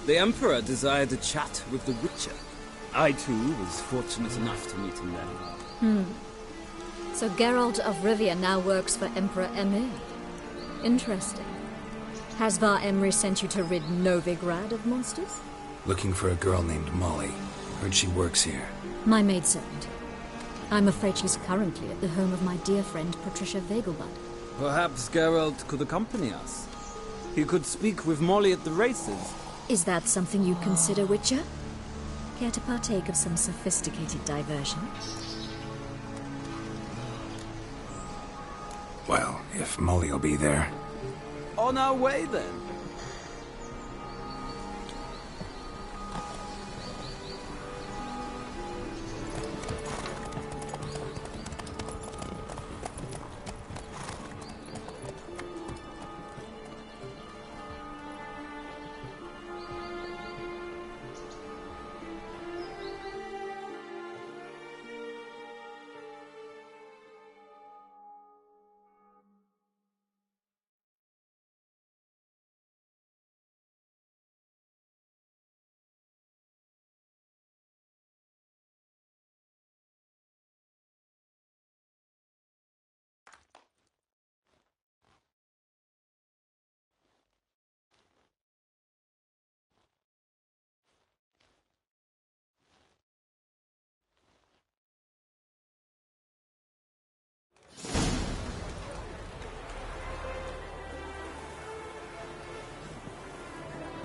The Emperor desired a chat with the Witcher. I, too, was fortunate enough to meet him there. So Geralt of Rivia now works for Emperor Emhyr. Interesting. Has Var Emry sent you to rid Novigrad of monsters? Looking for a girl named Molly. Heard she works here. My maidservant. I'm afraid she's currently at the home of my dear friend Patricia Vegelbud. Perhaps Geralt could accompany us. He could speak with Molly at the races. Is that something you consider, Witcher? Care to partake of some sophisticated diversion? Well, if Molly'll be there. On our way, then.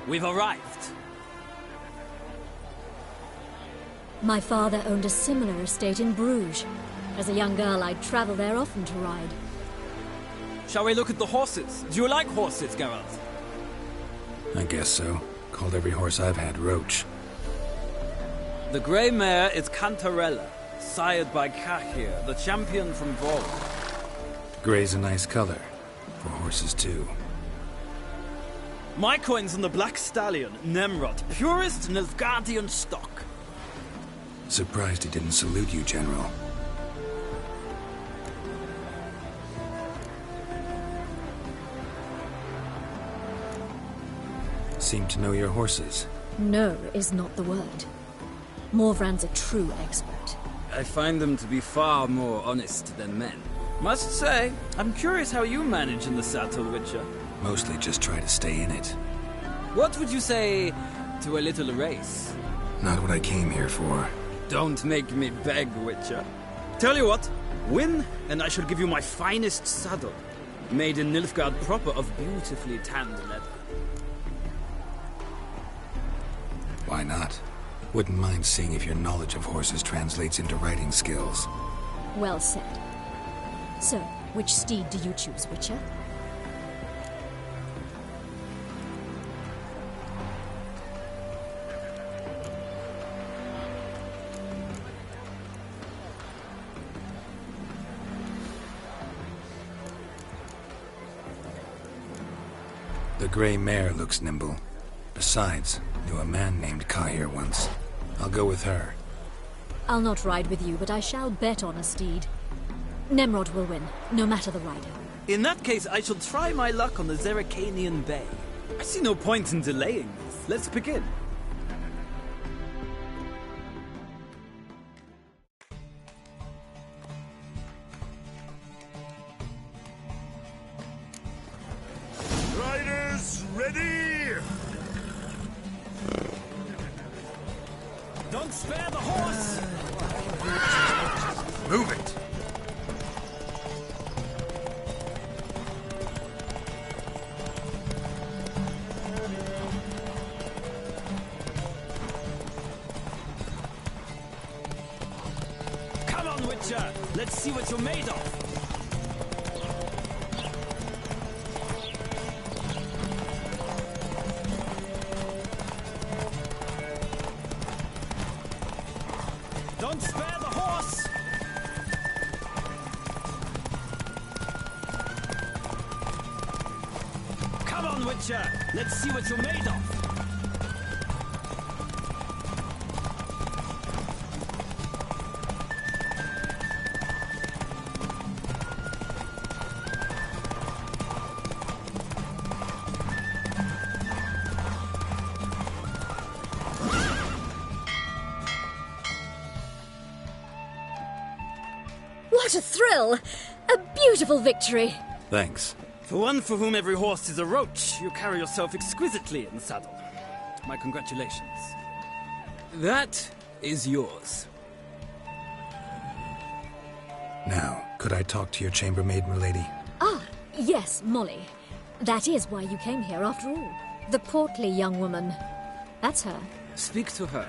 We've arrived. My father owned a similar estate in Bruges. As a young girl, I'd travel there often to ride. Shall we look at the horses? Do you like horses, Geralt? I guess so. Called every horse I've had Roach. The grey mare is Cantarella, sired by Cahir, the champion from Vol. Gray's a nice color. For horses, too. My coin's on the Black Stallion, Nemrod, purest Nilfgaardian stock. Surprised he didn't salute you, General. Seem to know your horses. No is not the word. Morvran's a true expert. I find them to be far more honest than men. Must say, I'm curious how you manage in the saddle, Witcher. Mostly just try to stay in it. What would you say to a little race? Not what I came here for. Don't make me beg, Witcher. Tell you what, win, and I shall give you my finest saddle. Made in Nilfgaard proper of beautifully tanned leather. Why not? Wouldn't mind seeing if your knowledge of horses translates into riding skills. Well said. So, which steed do you choose, Witcher? The gray mare looks nimble. Besides, knew a man named Cahir once. I'll go with her. I'll not ride with you, but I shall bet on a steed. Nemrod will win, no matter the rider. In that case, I shall try my luck on the Zerrikanian Bay. I see no point in delaying this. Let's begin. Riders, ready! Don't spare the horse! Move it! Come on, Witcher! Let's see what you're made of! Don't spare the horse! Come on, Witcher! Let's see what you're made of! What a thrill! A beautiful victory. Thanks. For one for whom every horse is a roach, you carry yourself exquisitely in the saddle. My congratulations. That is yours. Now, could I talk to your chambermaid, milady? Ah, yes, Molly. That is why you came here after all. The portly young woman. That's her. Speak to her.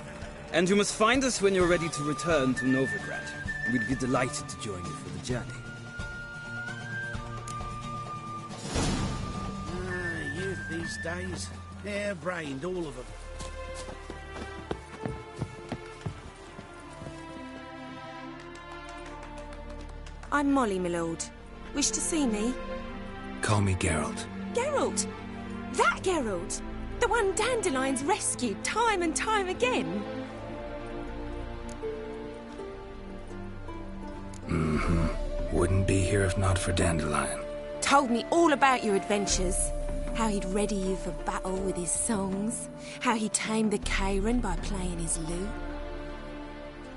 And you must find us when you're ready to return to Novigrad. We'd be delighted to join you for the journey. Youth these days. Hair-brained, all of them. I'm Molly, my lord. Wish to see me? Call me Geralt. Geralt! That Geralt! The one Dandelion's rescued time and time again! Wouldn't be here if not for Dandelion. Told me all about your adventures. How he'd ready you for battle with his songs. How he tamed the Karen by playing his lute.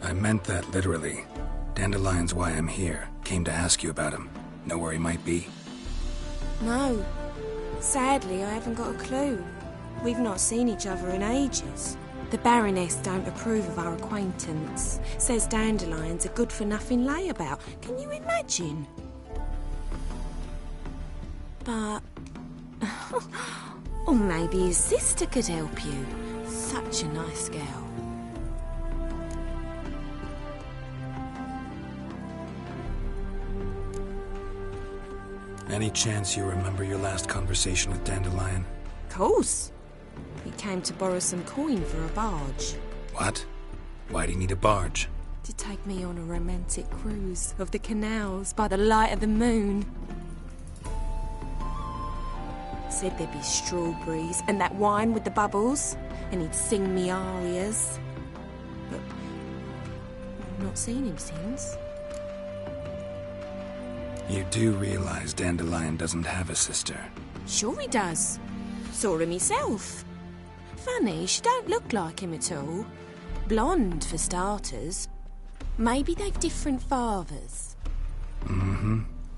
I meant that literally. Dandelion's why I'm here. Came to ask you about him. Know where he might be? No. Sadly, I haven't got a clue. We've not seen each other in ages. The Baroness don't approve of our acquaintance. Says Dandelion's a good-for-nothing layabout. Can you imagine? But... or maybe his sister could help you. Such a nice girl. Any chance you remember your last conversation with Dandelion? Course. He came to borrow some coin for a barge. What? Why'd he need a barge? To take me on a romantic cruise of the canals by the light of the moon. Said there'd be strawberries and that wine with the bubbles, and he'd sing me arias. But I've not seen him since. You do realize Dandelion doesn't have a sister. Sure he does. Saw him himself. Funny, she don't look like him at all. Blonde, for starters. Maybe they've different fathers.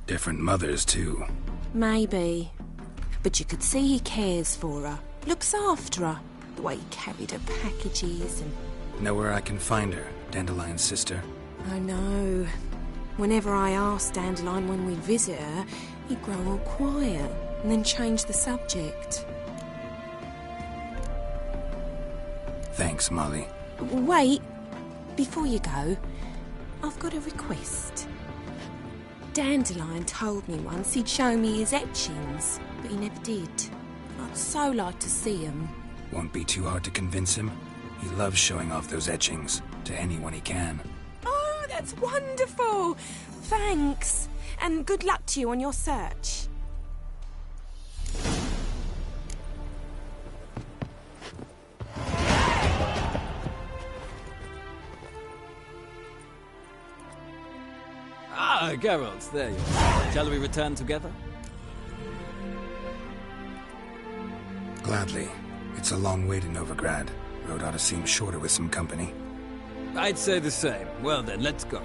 Different mothers, too. Maybe. But you could see he cares for her. Looks after her. The way he carried her packages and... Know where I can find her, Dandelion's sister? I know. Whenever I asked Dandelion when we'd visit her, he'd grow all quiet and then change the subject. Thanks, Molly. Wait. Before you go, I've got a request. Dandelion told me once he'd show me his etchings, but he never did. I'd so like to see them. Won't be too hard to convince him. He loves showing off those etchings to anyone he can. Oh, that's wonderful! Thanks. And good luck to you on your search. Ah, Geralt, there you are. Shall we return together? Gladly. It's a long way to Novigrad. Road ought to seem shorter with some company. I'd say the same. Well then, let's go.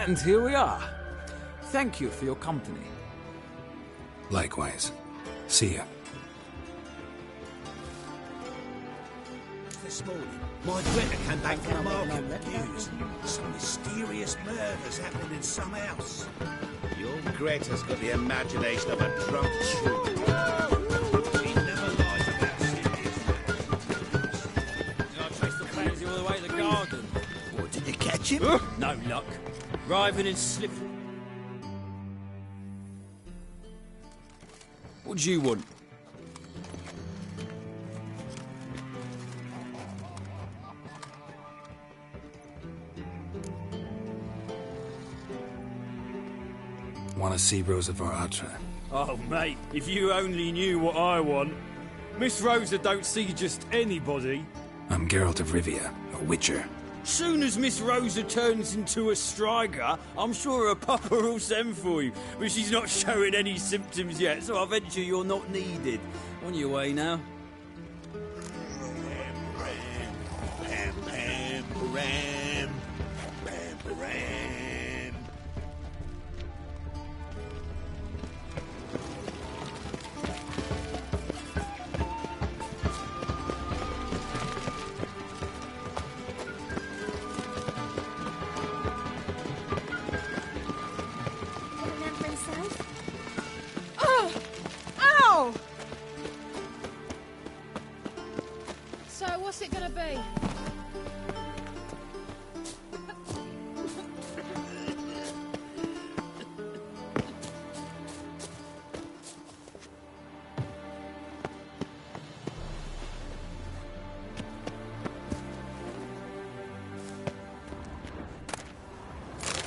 And here we are. Thank you for your company. Likewise. See ya. just this morning. My Greta came back from the market with news. Some mysterious murders happening in some house. Your Greta's got the imagination of a drunk shoot. She never lies about serious matters. I traced the pansy all the way to the garden. What, did you catch him? No luck. Driving in slip. What do you want? Want to see Rosa Varatra? Oh, mate, if you only knew what I want. Miss Rosa don't see just anybody. I'm Geralt of Rivia, a witcher. Soon as Miss Rosa turns into a striker, I'm sure her papa will send for you. But she's not showing any symptoms yet, so I venture you're not needed. On your way now. Pam, pam, param. Pam, param. Oh! Ow! So, what's it gonna be?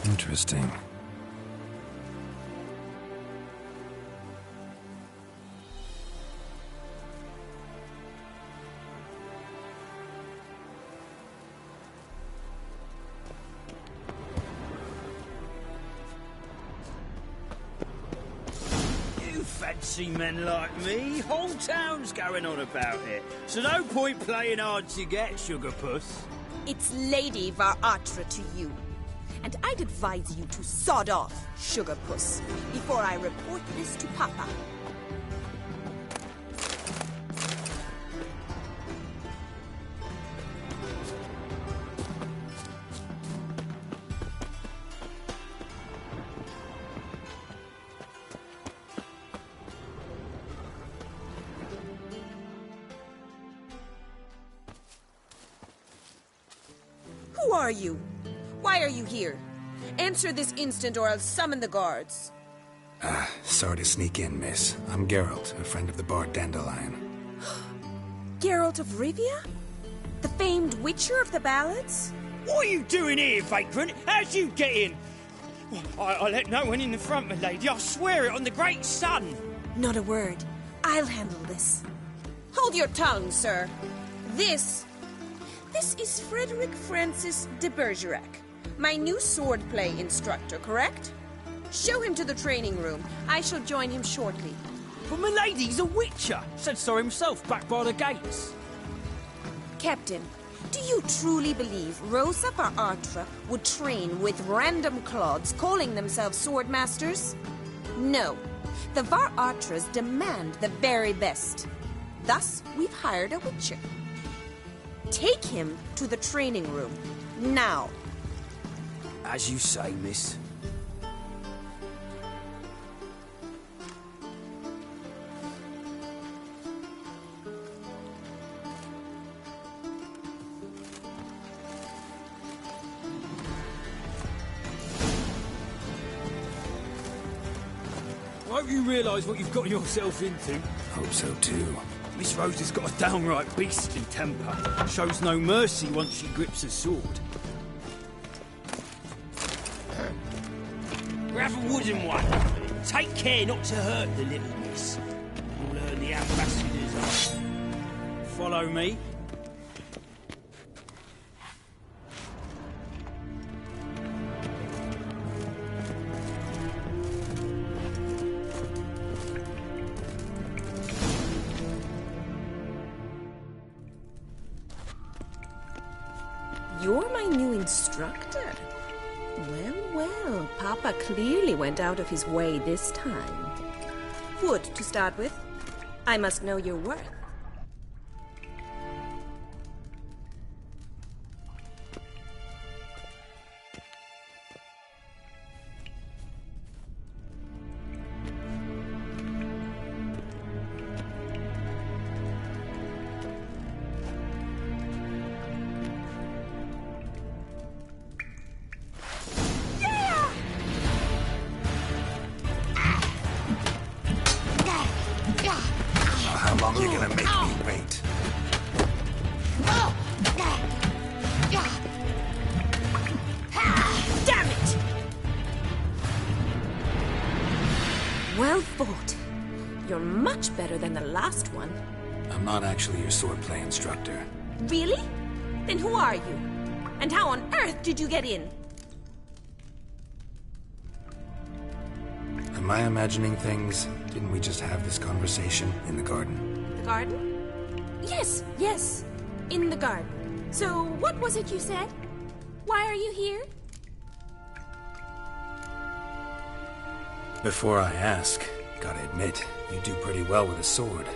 Interesting. You fancy men like me? Whole town's going on about it. So no point playing hard to get, sugar puss. It's Lady Varatra to you. And I'd advise you to sod off, sugar puss, before I report this to Papa. Who are you? Why are you here? Answer this instant or I'll summon the guards. Sorry to sneak in, miss. I'm Geralt, a friend of the bard Dandelion. Geralt of Rivia? The famed witcher of the ballads? What are you doing here, vagrant? How'd you get in? I let no one in the front, my lady. I swear it on the great sun. Not a word. I'll handle this. Hold your tongue, sir. This is Frederick Francis de Bergerac, my new swordplay instructor, correct? Show him to the training room. I shall join him shortly. But my lady's a witcher. Said so himself back by the gates. Captain, do you truly believe Rosa Varatra would train with random clods calling themselves swordmasters? No. The Varatras demand the very best. Thus, we've hired a witcher. Take him to the training room. Now. As you say, miss. Won't you realise what you've got yourself into? Hope so, too. Miss Rosa's got a downright beastly temper. Shows no mercy once she grips a sword. Grab a wooden one. Take care not to hurt the little miss. You'll learn the ambassador's art. Follow me. You're my new instructor. Well, Papa clearly went out of his way this time. Wood, to start with. I must know your worth. long you gonna make me wait? Damn it! Well fought. You're much better than the last one. I'm not actually your swordplay instructor. Really? Then who are you? And how on earth did you get in? Am I imagining things? Didn't we just have this conversation in the garden? The garden? Yes. In the garden. So, what was it you said? Why are you here? Before I ask, gotta admit, you do pretty well with a sword.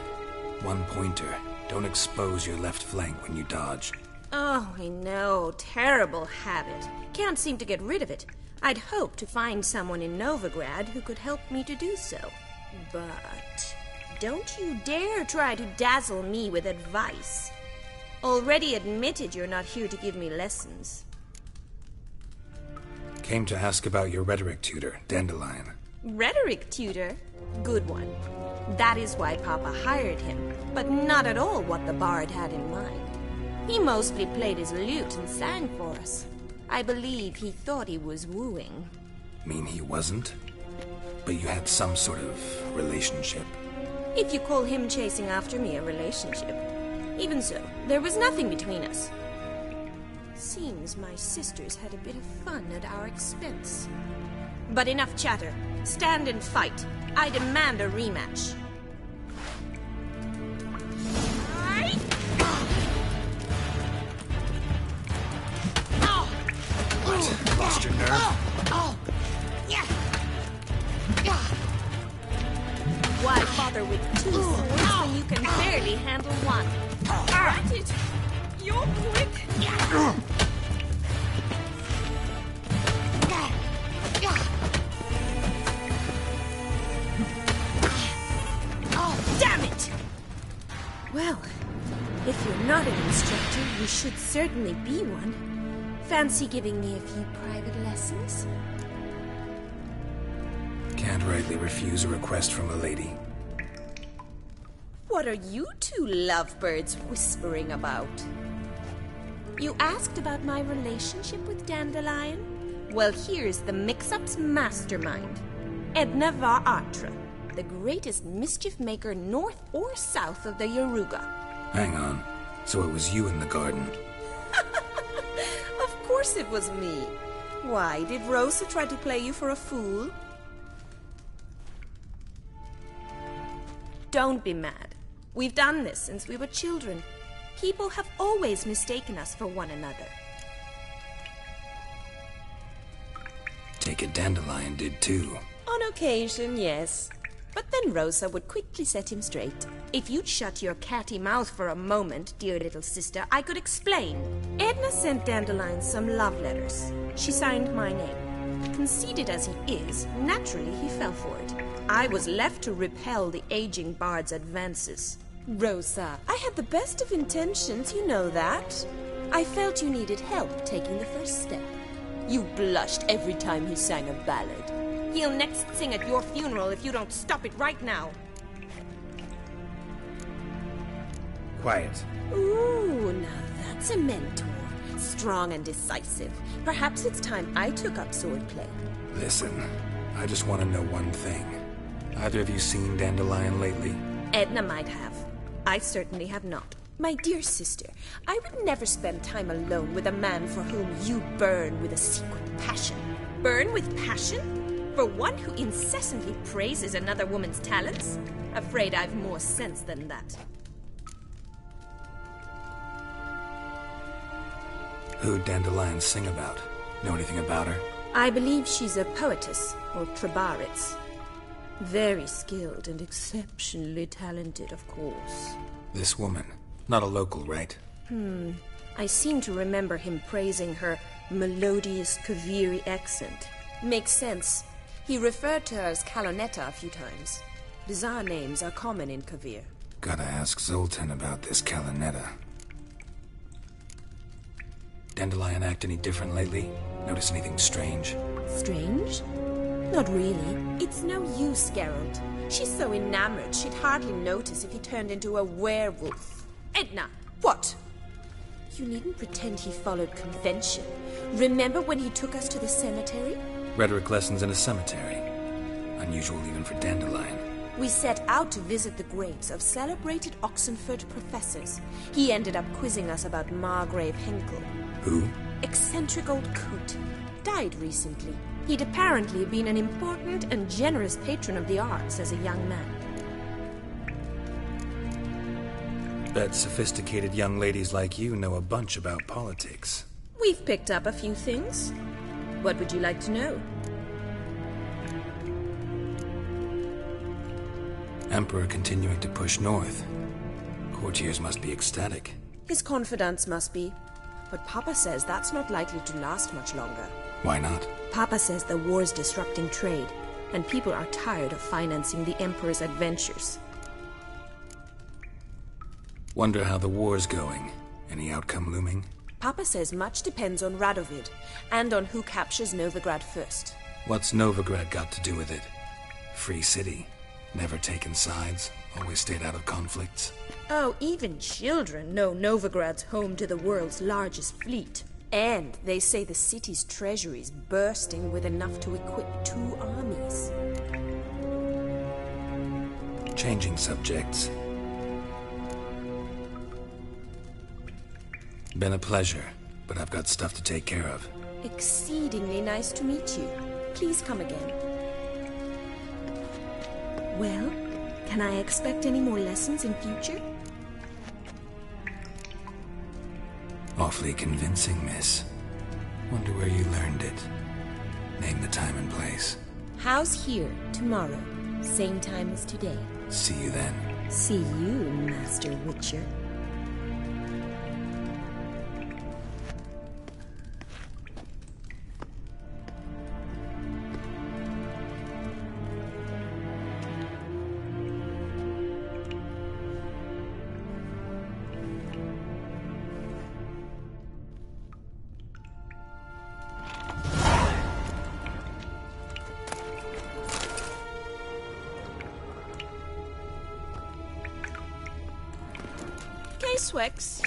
One pointer. Don't expose your left flank when you dodge. Oh, I know. Terrible habit. Can't seem to get rid of it. I'd hoped to find someone in Novigrad who could help me to do so. But don't you dare try to dazzle me with advice. Already admitted you're not here to give me lessons. Came to ask about your rhetoric tutor, Dandelion. Rhetoric tutor? Good one. That is why Papa hired him, but not at all what the bard had in mind. He mostly played his lute and sang for us. I believe he thought he was wooing. Mean he wasn't? But you had some sort of relationship. If you call him chasing after me a relationship. Even so, there was nothing between us. Seems my sisters had a bit of fun at our expense. But enough chatter. Stand and fight. I demand a rematch. What? Lost your nerve? Why bother with two swords when you can barely handle one? Got it! You're quick! Damn it! Well, if you're not an instructor, you should certainly be one. Fancy giving me a few private lessons? Can't rightly refuse a request from a lady. What are you two lovebirds whispering about? You asked about my relationship with Dandelion? Well, here's the mix-up's mastermind. Edna var Artra, the greatest mischief maker north or south of the Yaruga. Hang on. So it was you in the garden? Of course it was me. Why, did Rosa try to play you for a fool? Don't be mad. We've done this since we were children. People have always mistaken us for one another. Take it Dandelion did too. On occasion, yes. But then Rosa would quickly set him straight. If you'd shut your catty mouth for a moment, dear little sister, I could explain. Edna sent Dandelion some love letters. She signed my name. Conceited as he is, naturally he fell for it. I was left to repel the aging bard's advances. Rosa, I had the best of intentions, you know that. I felt you needed help taking the first step. You blushed every time he sang a ballad. He'll next sing at your funeral if you don't stop it right now. Quiet. Ooh, now that's a mentor. Strong and decisive. Perhaps it's time I took up swordplay. Listen, I just want to know one thing. Either of you seen Dandelion lately? Edna might have. I certainly have not. My dear sister, I would never spend time alone with a man for whom you burn with a secret passion. Burn with passion? For one who incessantly praises another woman's talents? Afraid I've more sense than that. Who'd Dandelion sing about? Know anything about her? I believe she's a poetess, or trabaritz. Very skilled and exceptionally talented, of course. This woman. Not a local, right? I seem to remember him praising her melodious Kaviri accent. Makes sense. He referred to her as Kalonetta a few times. Bizarre names are common in Kavir. Gotta ask Zoltan about this Kalonetta. Dandelion act any different lately? Notice anything strange? Strange? Not really. It's no use, Geralt. She's so enamored she'd hardly notice if he turned into a werewolf. Edna, What? you needn't pretend he followed convention. Remember when he took us to the cemetery? Rhetoric lessons in a cemetery. Unusual even for Dandelion. We set out to visit the graves of celebrated Oxenford professors. He ended up quizzing us about Margrave Henkel. Who? Eccentric old coot. Died recently. He'd apparently been an important and generous patron of the arts as a young man. Bet sophisticated young ladies like you know a bunch about politics. We've picked up a few things. What would you like to know? Emperor continuing to push north. Courtiers must be ecstatic. His confidants must be. But Papa says that's not likely to last much longer. Why not? Papa says the war's disrupting trade, and people are tired of financing the Emperor's adventures. Wonder how the war's going. Any outcome looming? Papa says much depends on Radovid, and on who captures Novigrad first. What's Novigrad got to do with it? Free city. Never taken sides. Always stayed out of conflicts. Oh, even children know Novigrad's home to the world's largest fleet. And they say the city's treasury's bursting with enough to equip 2 armies. Changing subjects. Been a pleasure, but I've got stuff to take care of. Exceedingly nice to meet you. Please come again. Well, can I expect any more lessons in future? Awfully convincing, miss. Wonder where you learned it. Name the time and place. House here, tomorrow. Same time as today. See you then. See you, Master Witcher. Swix.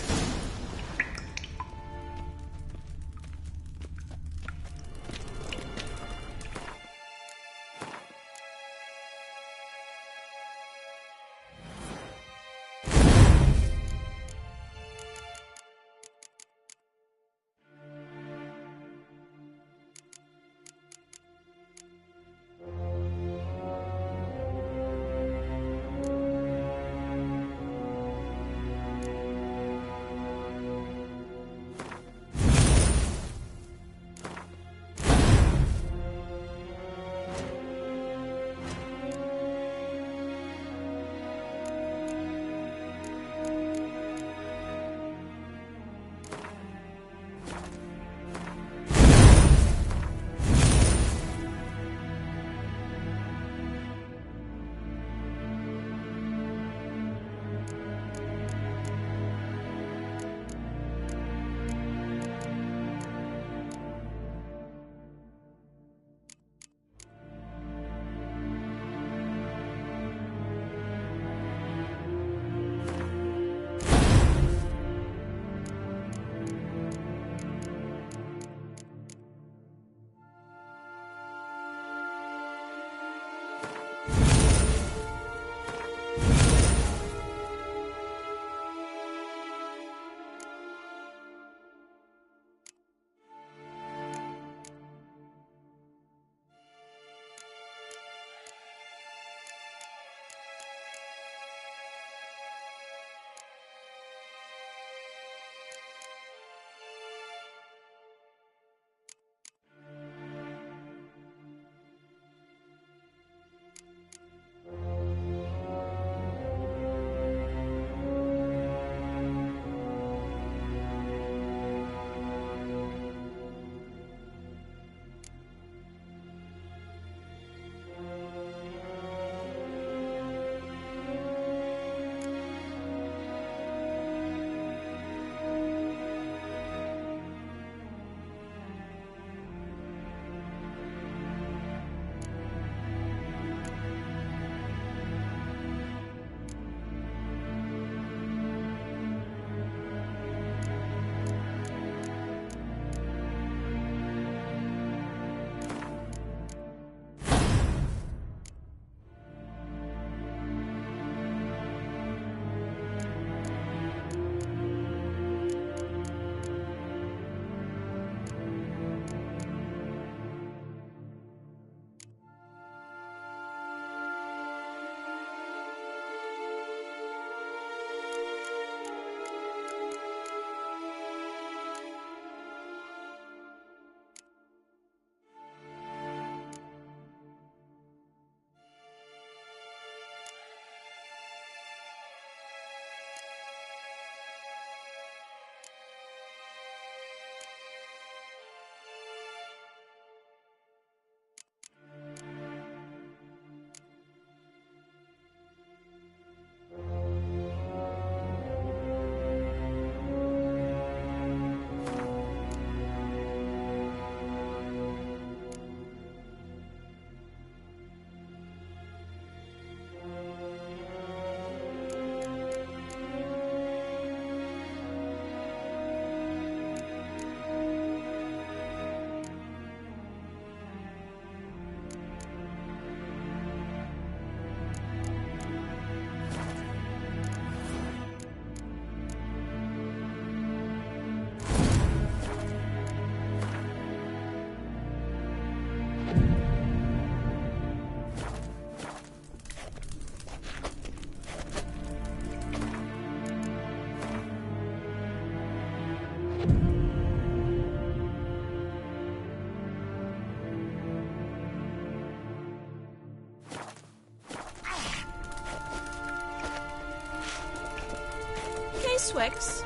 Swex.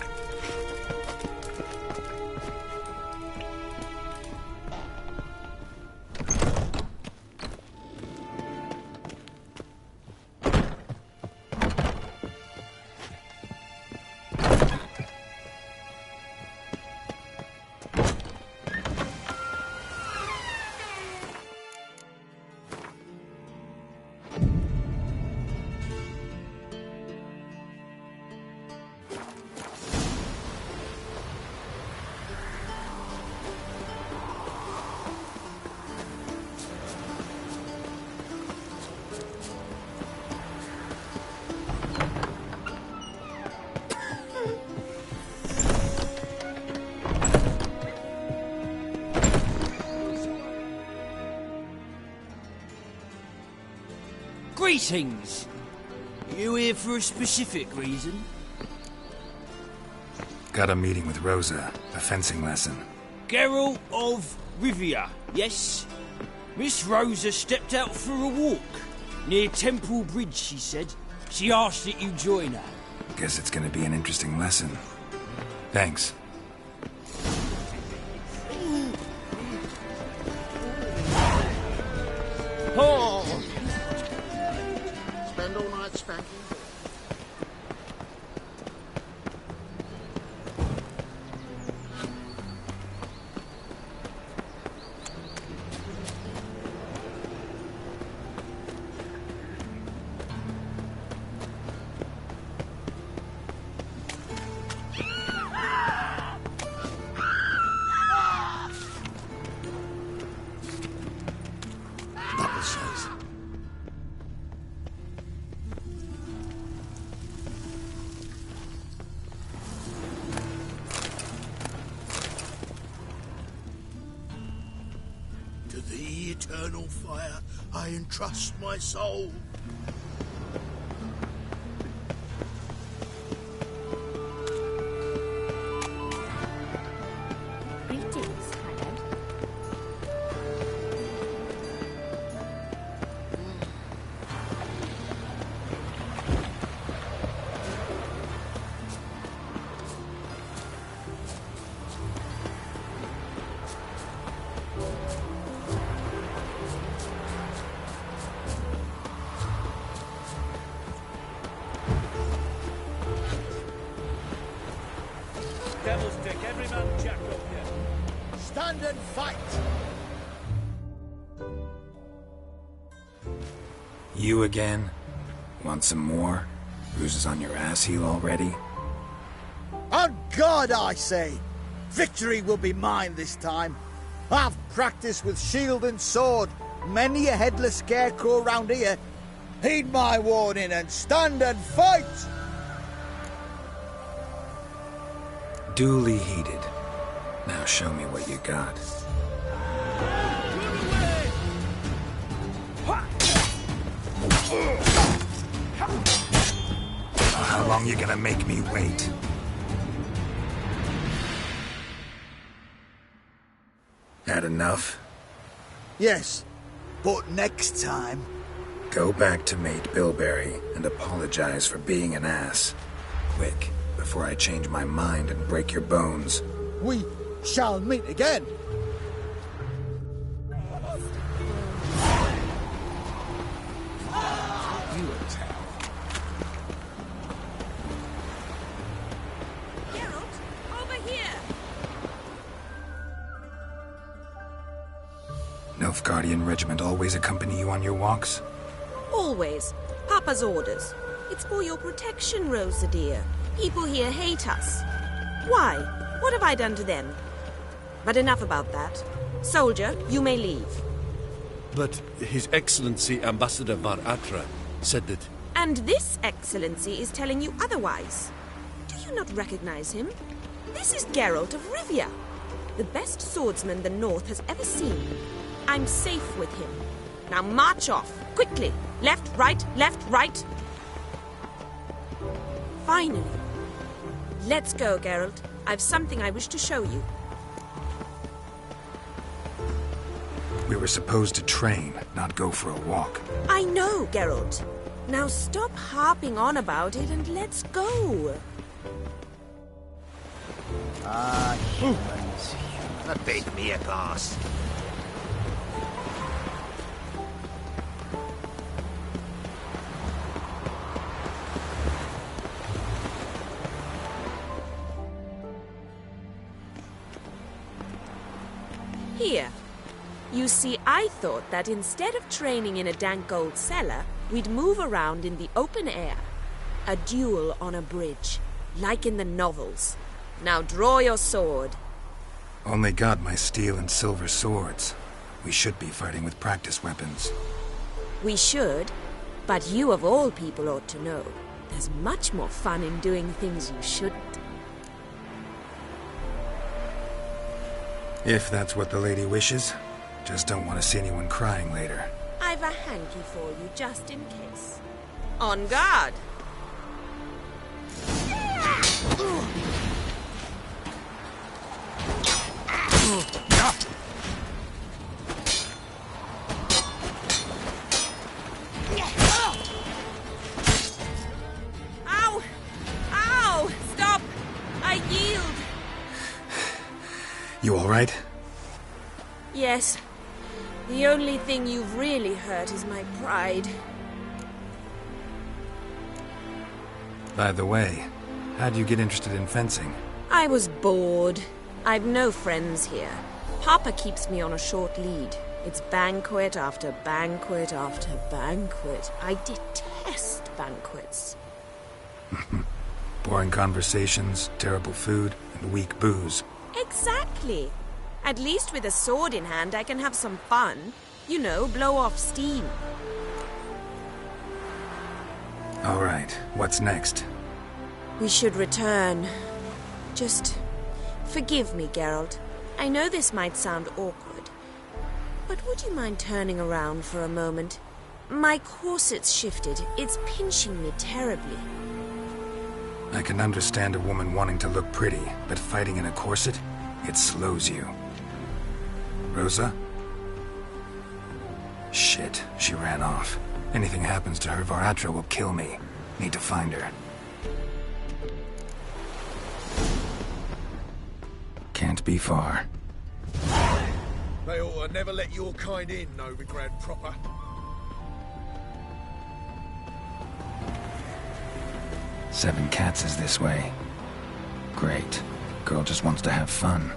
Greetings! You here for a specific reason? Got a meeting with Rosa, a fencing lesson. Geralt of Rivia, yes? Miss Rosa stepped out for a walk. Near Temple Bridge, she said. She asked that you join her. Guess it's gonna be an interesting lesson. Thanks. Oh! Spend all night spanking. To the eternal fire, I entrust my soul. Greetings, Haggard. Devil's dick, every man jack up here. Stand and fight! You again? Want some more? Bruises on your ass heel already? On God, I say! Victory will be mine this time. I've practiced with shield and sword. Many a headless scarecrow round here. Heed my warning and stand and fight! Duly heeded. Now show me what you got. How long you gonna make me wait? Had enough? Yes, but next time... Go back to mate Bilberry and apologize for being an ass. Quick, before I change my mind and break your bones. we shall meet again. Geralt, over here! Nilfgaardian regiment always accompany you on your walks? Always. Papa's orders. It's for your protection, Rosa dear. People here hate us. Why? What have I done to them? But enough about that. Soldier, you may leave. But His Excellency Ambassador Var Atra said that... And this excellency is telling you otherwise. Do you not recognize him? This is Geralt of Rivia, the best swordsman the North has ever seen. I'm safe with him. Now march off, quickly. Left, right, left, right. Finally. Let's go, Geralt. I've something I wish to show you. We were supposed to train, not go for a walk. I know, Geralt. Now stop harping on about it and let's go. Ah, humans. A bit me a glass. Here. You see, I thought that instead of training in a dank old cellar, we'd move around in the open air. A duel on a bridge, like in the novels. Now draw your sword. Only got my steel and silver swords. We should be fighting with practice weapons. We should, but you of all people ought to know. There's much more fun in doing things you shouldn't. If that's what the lady wishes. Just don't want to see anyone crying later. I've a hanky for you, just in case. On guard! Ow! Ow! Stop! I yield! You all right? Yes. The only thing you've really hurt is my pride. By the way, how'd you get interested in fencing? I was bored. I've no friends here. Papa keeps me on a short lead. It's banquet after banquet after banquet. I detest banquets. Boring conversations, terrible food, and weak booze. Exactly. At least with a sword in hand, I can have some fun. You know, blow off steam. All right, what's next? We should return. Just forgive me, Geralt. I know this might sound awkward, but would you mind turning around for a moment? My corset's shifted. It's pinching me terribly. I can understand a woman wanting to look pretty, but fighting in a corset, it slows you. Rosa? Shit, she ran off. Anything happens to her, Varatra will kill me. Need to find her. Can't be far. They ought to never let your kind in, Novigrad proper. Seven Cats is this way. Great. Girl just wants to have fun.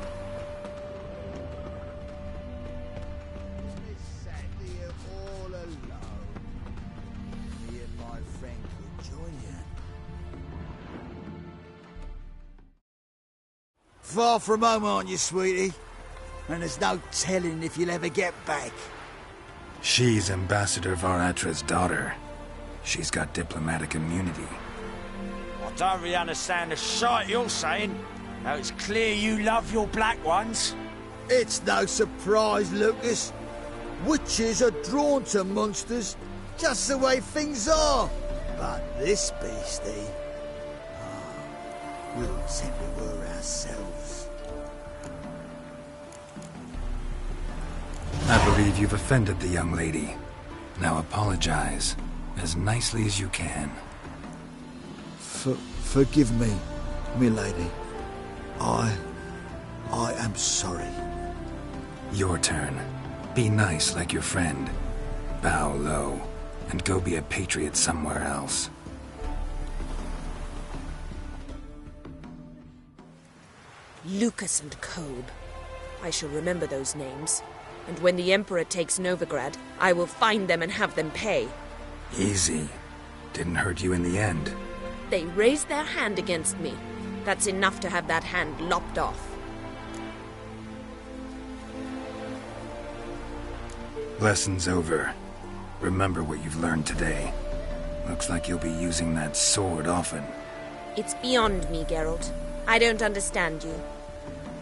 Far from home, aren't you, sweetie? And there's no telling if you'll ever get back. She's Ambassador Varatra's daughter. She's got diplomatic immunity. I don't really understand the shite you're saying. Now it's clear you love your black ones. It's no surprise, Lucas. Witches are drawn to monsters, just the way things are. But this beastie... we'll tend to her ourselves. I believe you've offended the young lady. Now apologize, as nicely as you can. Forgive me, milady. I am sorry. Your turn. Be nice like your friend. Bow low, and go be a patriot somewhere else. Lucas and Kobe. I shall remember those names. And when the Emperor takes Novigrad, I will find them and have them pay. Easy. Didn't hurt you in the end. They raised their hand against me. That's enough to have that hand lopped off. Lesson's over. Remember what you've learned today. Looks like you'll be using that sword often. It's beyond me, Geralt. I don't understand you.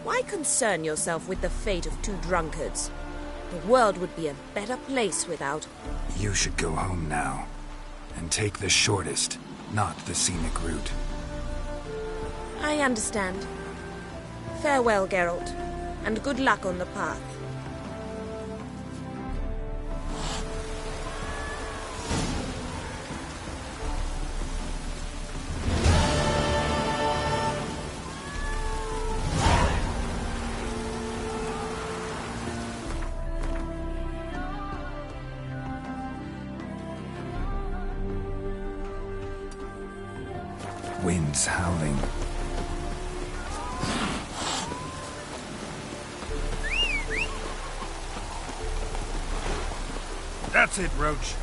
Why concern yourself with the fate of two drunkards? The world would be a better place without... You should go home now. And take the shortest, not the scenic route. I understand. Farewell, Geralt. And good luck on the path. Wind's howling. That's it, Roach.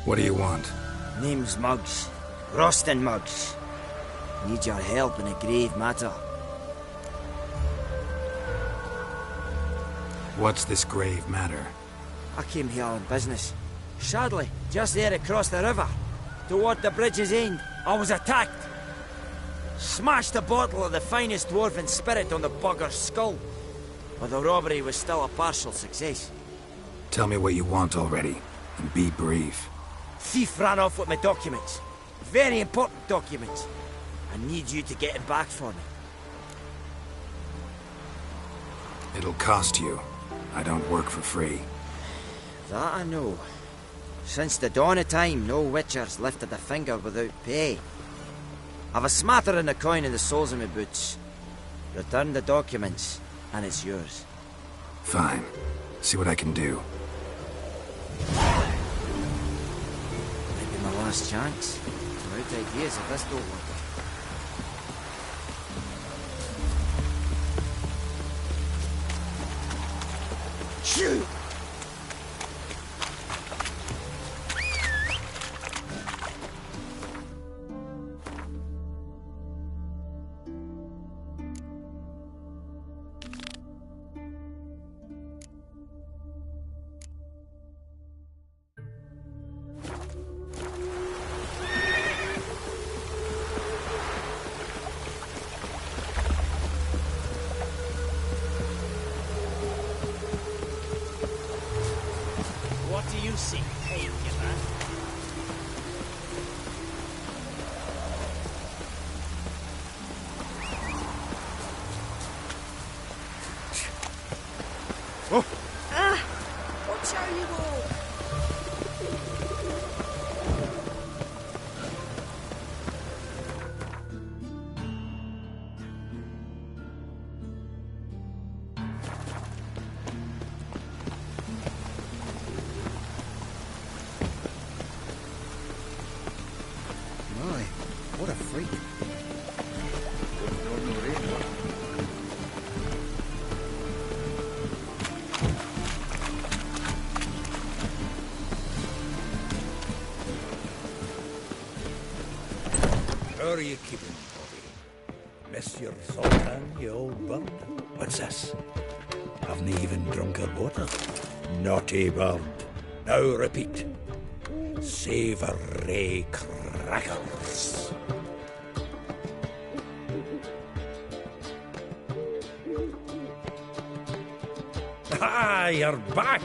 What do you want? Name's Muggs. Rostin Muggs. Need your help in a grave matter. What's this grave matter? I came here on business. Sadly, just there across the river, toward the bridge's end, I was attacked. Smashed a bottle of the finest dwarven spirit on the bugger's skull. But the robbery was still a partial success. Tell me what you want already, and be brief. Thief ran off with my documents. Very important documents. I need you to get him back for me. It'll cost you. I don't work for free. That I know. Since the dawn of time, no witcher's lifted a finger without pay. I've a smattering of coin in the soles of my boots. Return the documents, and it's yours. Fine. See what I can do. Might be my last chance. I'm out of ideas if this don't work. Shoot! Watch how you walk. My, what a freak. How are you keeping, Bobby? Miss your Zoltan, you old bird? What's this? Haven't even drunk her water? Naughty bird. Now repeat. Savoury crackers. Ah, you're back.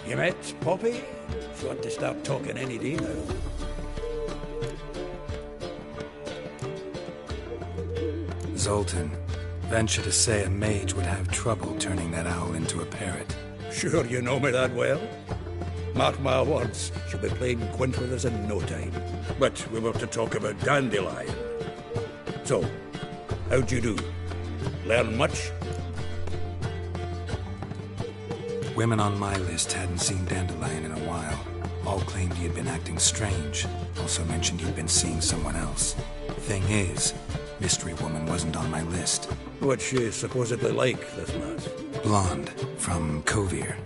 You met Poppy? She want to start talking any day now. Zoltan. Venture to say a mage would have trouble turning that owl into a parrot. Sure you know me that well? Mark my words, she'll be playing quint with us in no time. But we were to talk about Dandelion. So, how'd you do? Learn much? Women on my list hadn't seen Dandelion in a while. All claimed he had been acting strange. Also mentioned he'd been seeing someone else. Thing is, Mystery Woman wasn't on my list. What's she supposedly like, this lass? Blonde, from Kovir.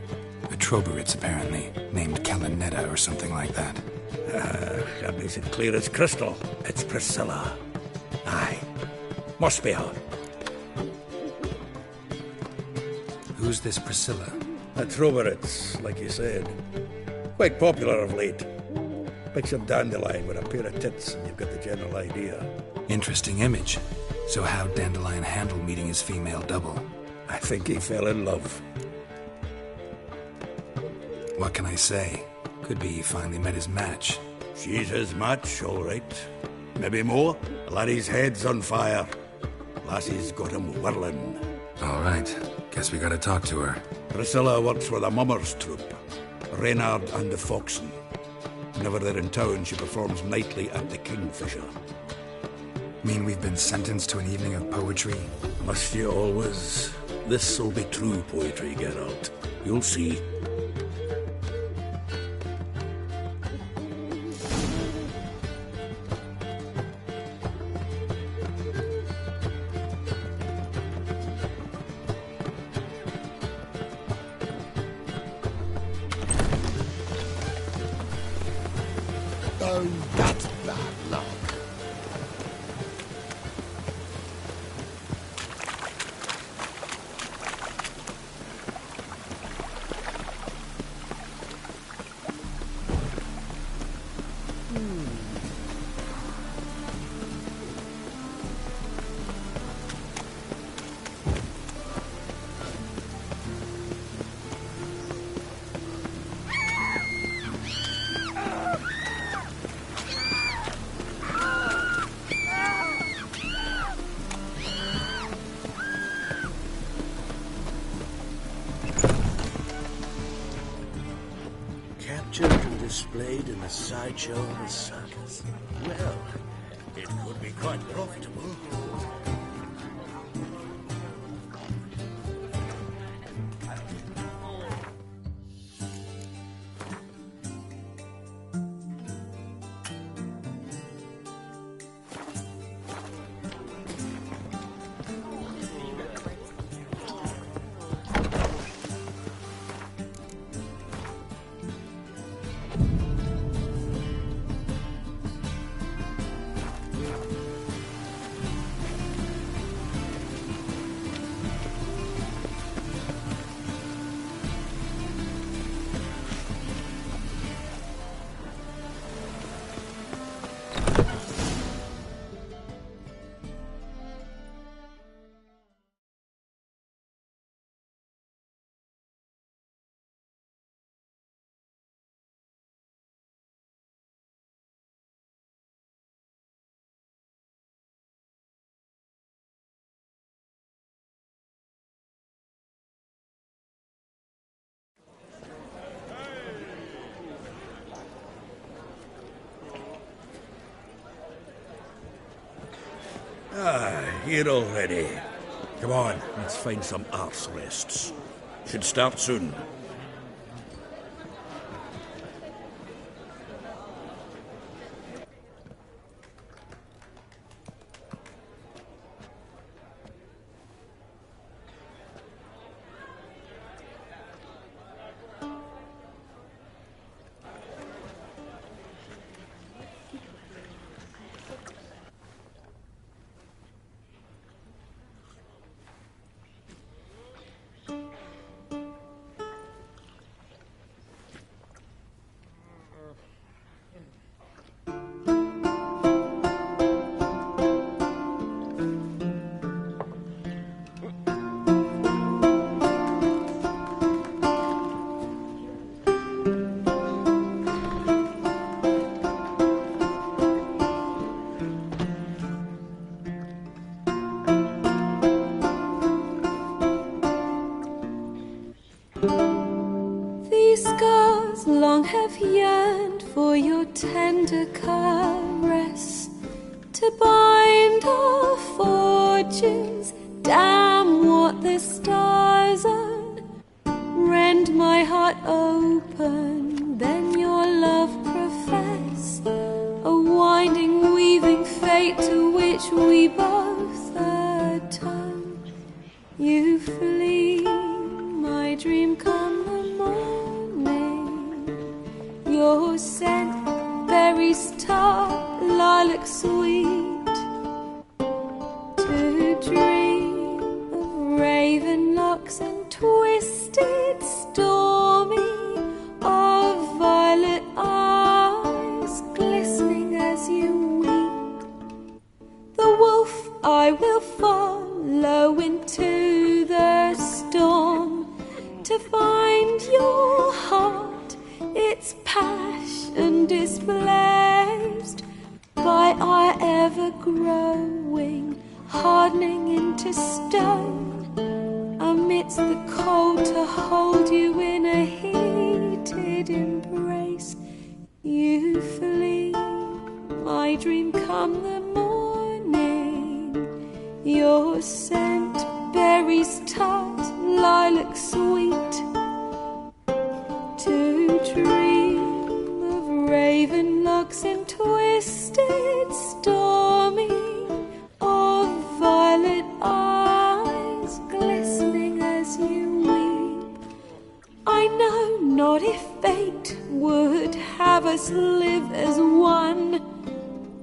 A Troberitz, apparently, named Kalinetta or something like that. That makes it clear as crystal. It's Priscilla. Aye. Must be her. Who's this Priscilla? A Troberitz, like you said. Quite popular of late. Picture Dandelion with a pair of tits and you've got the general idea. Interesting image. So how'd Dandelion handle meeting his female double? I think he fell in love. What can I say? Could be he finally met his match. She's his match, all right. Maybe more. Laddie's head's on fire. Lassie's got him whirling. All right. Guess we gotta talk to her. Priscilla works for the Mummers troupe. Reynard and the Foxen. Whenever they're in town, she performs nightly at the Kingfisher. Mean we've been sentenced to an evening of poetry? Must you always? This'll be true poetry, Geralt. You'll see. Oh, that's bad luck. Captured and displayed in a sideshow of a circus. Well, it could be quite profitable. Here already. Come on, let's find some arse rests. Should start soon. long have yearned for your tender caress, to bind our fortunes. Damn what the stars are. Rend my heart open, then your love profess, a winding, weaving fate to which we both atone. You flee, my dream come the morning. Your scent, berries tart, lilac sweet, to dream of raven locks and twisted, stormy, of violet eyes glistening as you weep. The wolf I will follow into the storm, to find your heart, its passion displaced by our ever-growing, hardening into stone, amidst the cold to hold you in a heated come the morning. Your scent, berries tart, lilac sweet. To dream of raven locks and twisted stormy, of violet eyes glistening as you weep. I know not if fate would have us live as one,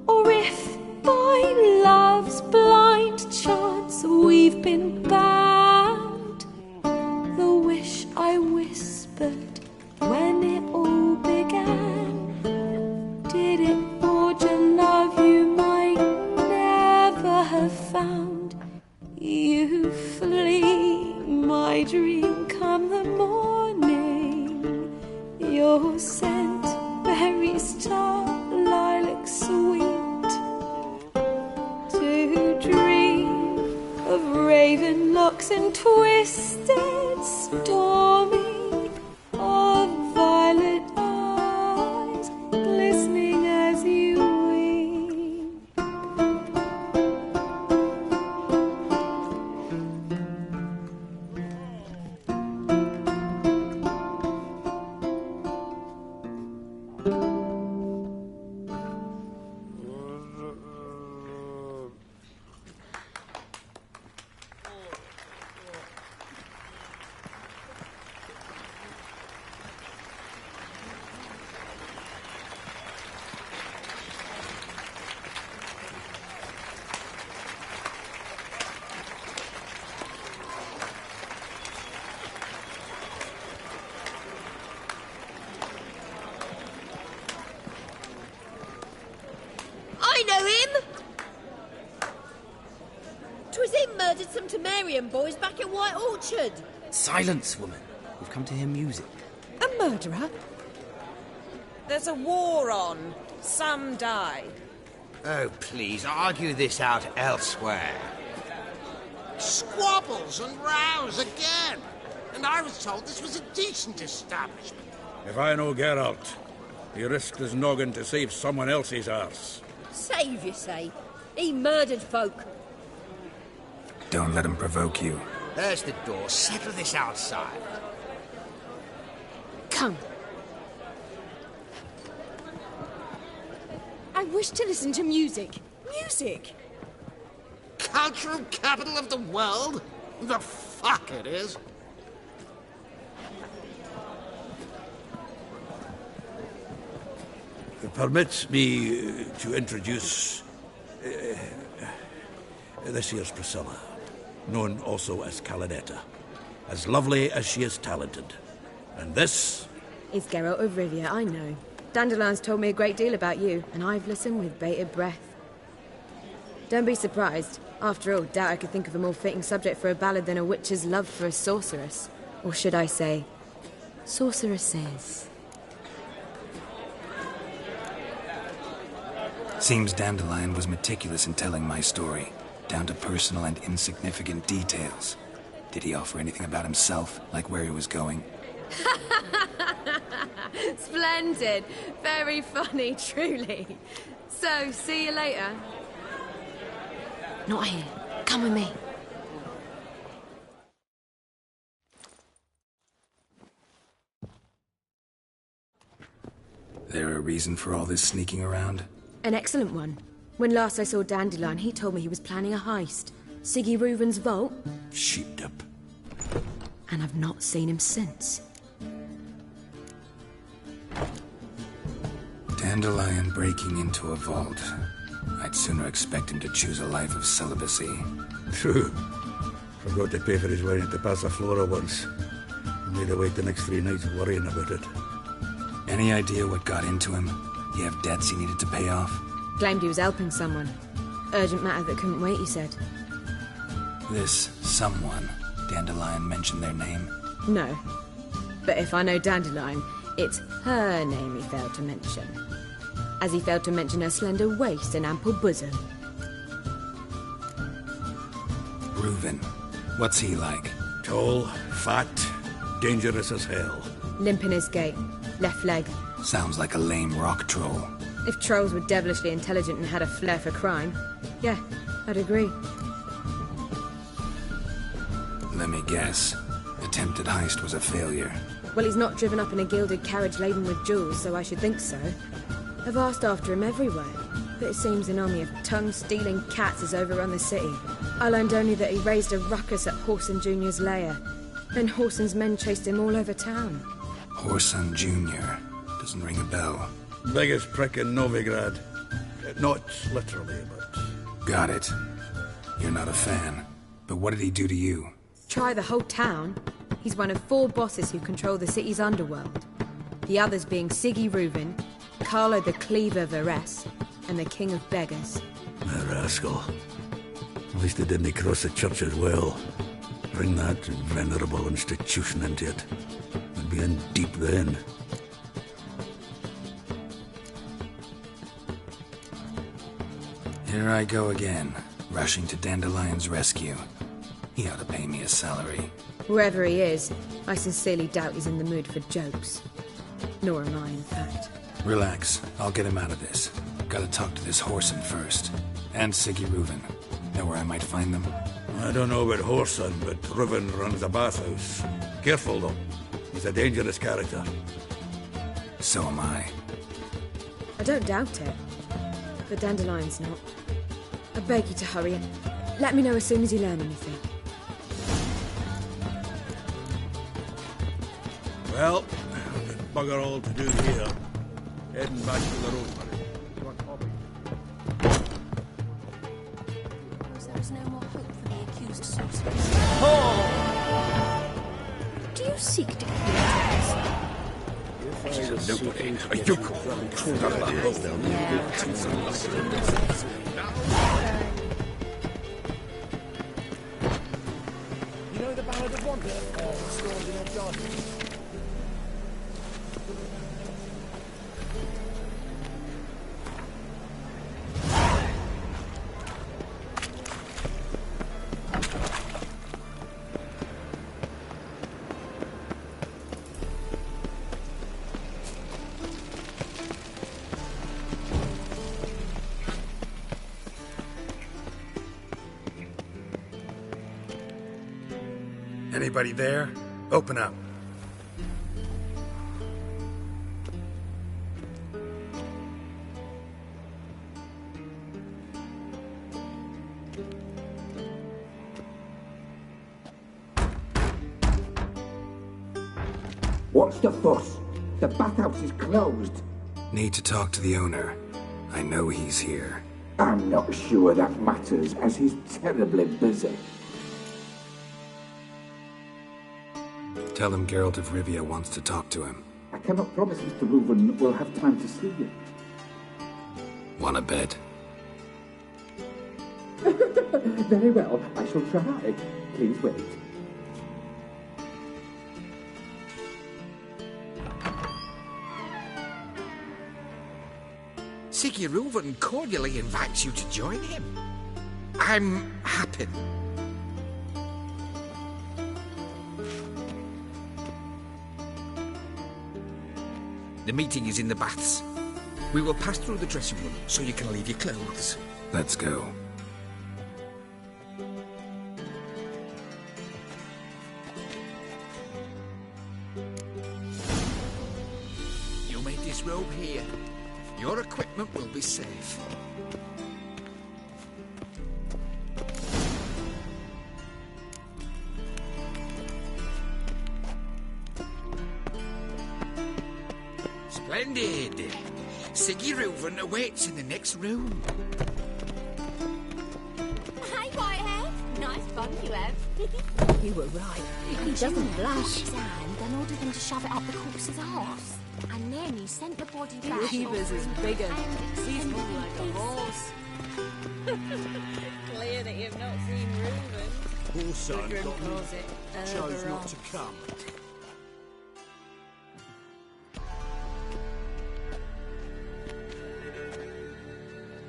or if by love's blind chance we've been bound. The wish I whispered when it all began, did it forge a love you might never have found? You flee, my dream, come the morning. Your scent, berries tart, lilac sweet. To dream of raven locks and twisted stormy, of violet eyes glistening as you weep. I know him! 'Twas him murdered some Temerian boys back at White Orchard. Silence, woman. We've come to hear music. A murderer? There's a war on. Some die. Oh, please, argue this out elsewhere. Squabbles and rows again. And I was told this was a decent establishment. If I know Geralt, he risked his noggin to save someone else's arse. Save, you say? He murdered folk. Don't let him provoke you. There's the door. Settle this outside. Come. I wish to listen to music. Music! Cultural capital of the world? The fuck it is. Permit me to introduce this here's Priscilla, known also as Calinetta, as lovely as she is talented. And this is Geralt of Rivia, I know. Dandelion's told me a great deal about you, and I've listened with bated breath. Don't be surprised. After all, doubt I could think of a more fitting subject for a ballad than a witch's love for a sorceress. Or should I say, sorceresses. Seems Dandelion was meticulous in telling my story, down to personal and insignificant details. Did he offer anything about himself, like where he was going? Splendid. Very funny, truly. So, see you later. Not here. Come with me. There a reason for all this sneaking around? An excellent one. When last I saw Dandelion, he told me he was planning a heist. Siggy Reuven's vault. Sheeped up. And I've not seen him since. Dandelion breaking into a vault. I'd sooner expect him to choose a life of celibacy. True. Forgot to pay for his wine at the Passaflora once. Made her wait the next 3 nights worrying about it. Any idea what got into him? He have debts he needed to pay off? Claimed he was helping someone. Urgent matter that couldn't wait, he said. This someone, Dandelion mentioned their name? No. But if I know Dandelion, it's her name he failed to mention. As he failed to mention her slender waist and ample bosom. Reuven. What's he like? Tall, fat, dangerous as hell. Limp in his gait. Left leg. Sounds like a lame rock troll. If trolls were devilishly intelligent and had a flair for crime, yeah, I'd agree. Let me guess. Attempted heist was a failure. Well, he's not driven up in a gilded carriage laden with jewels, so I should think so. I've asked after him everywhere, but it seems an army of tongue-stealing cats has overrun the city. I learned only that he raised a ruckus at Horson Jr.'s lair. Then Horson's men chased him all over town. Horson Jr. Doesn't ring a bell. Biggest prick in Novigrad. Not literally, but... Got it. You're not a fan. But what did he do to you? Try the whole town. He's one of 4 bosses who control the city's underworld. The others being Siggy Reuven, Carlo the Cleaver Varese, and the King of Beggars. A rascal. At least he didn't cross the church as well. Bring that venerable institution into it. We'd be in deep then. Here I go again, rushing to Dandelion's rescue. He ought to pay me a salary. Whoever he is, I sincerely doubt he's in the mood for jokes. Nor am I, in fact. Relax. I'll get him out of this. Gotta talk to this Horson first. And Siggy Reuven. Know where I might find them? I don't know about Horson, but Reuven runs a bathhouse. Careful, though. He's a dangerous character. So am I. I don't doubt it. But Dandelion's not. I beg you to hurry in. Let me know as soon as you learn anything. Well, there's bugger all to do here. Heading back to the Rosemary. There is no more hope for the accused sorcerer. Do you seek to kill us? You know the Ballad of Wonder? Stored in a garden. Anybody there? Open up. What's the fuss? The bathhouse is closed. Need to talk to the owner. I know he's here. I'm not sure that matters, as he's terribly busy. Tell him Geralt of Rivia wants to talk to him. I cannot promise Mr. Reuven will have time to see you. Wanna bet? Very well, I shall try. Please wait. Siggy Reuven cordially invites you to join him. I'm happy. The meeting is in the baths. We will pass through the dressing room so you can leave your clothes. Let's go. You may disrobe here. Your equipment will be safe. Splendid! Siggy Reuven awaits in the next room. Hey, Whitehead. Nice bum you have. You were right. He doesn't blush. His hand and ordered him to shove it up the corpse's arse. And then he sent the body back. The keeper's is bigger. He's more like a horse. Clear that you've not seen Reuven. Poor son Grim got me. calls it Chose not to Elberon. come.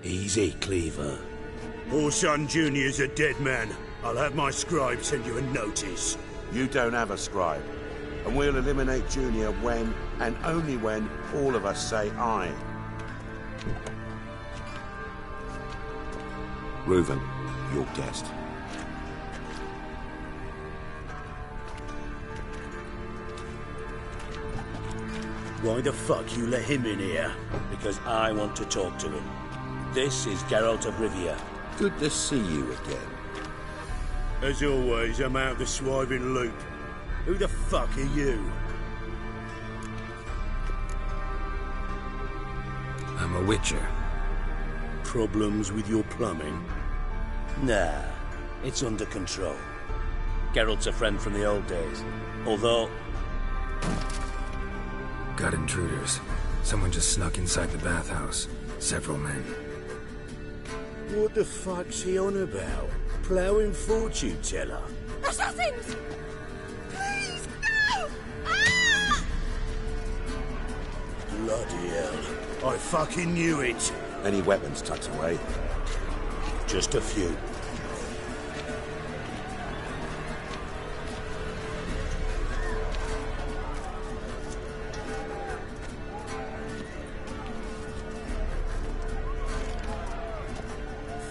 Easy, Cleaver. Horson Jr.'s a dead man. I'll have my scribe send you a notice. You don't have a scribe. And we'll eliminate Junior when, and only when, all of us say aye. Reuven, your guest. Why the fuck you let him in here? Because I want to talk to him. This is Geralt of Rivia. Good to see you again. As always, I'm out of the swiving loop. Who the fuck are you? I'm a witcher. Problems with your plumbing? Nah, it's under control. Geralt's a friend from the old days. Although... Got intruders. Someone just snuck inside the bathhouse. Several men. What the fuck's he on about? Ploughing fortune teller? Assassins! Please, no! Ah! Bloody hell. I fucking knew it. Any weapons tucked away? Just a few.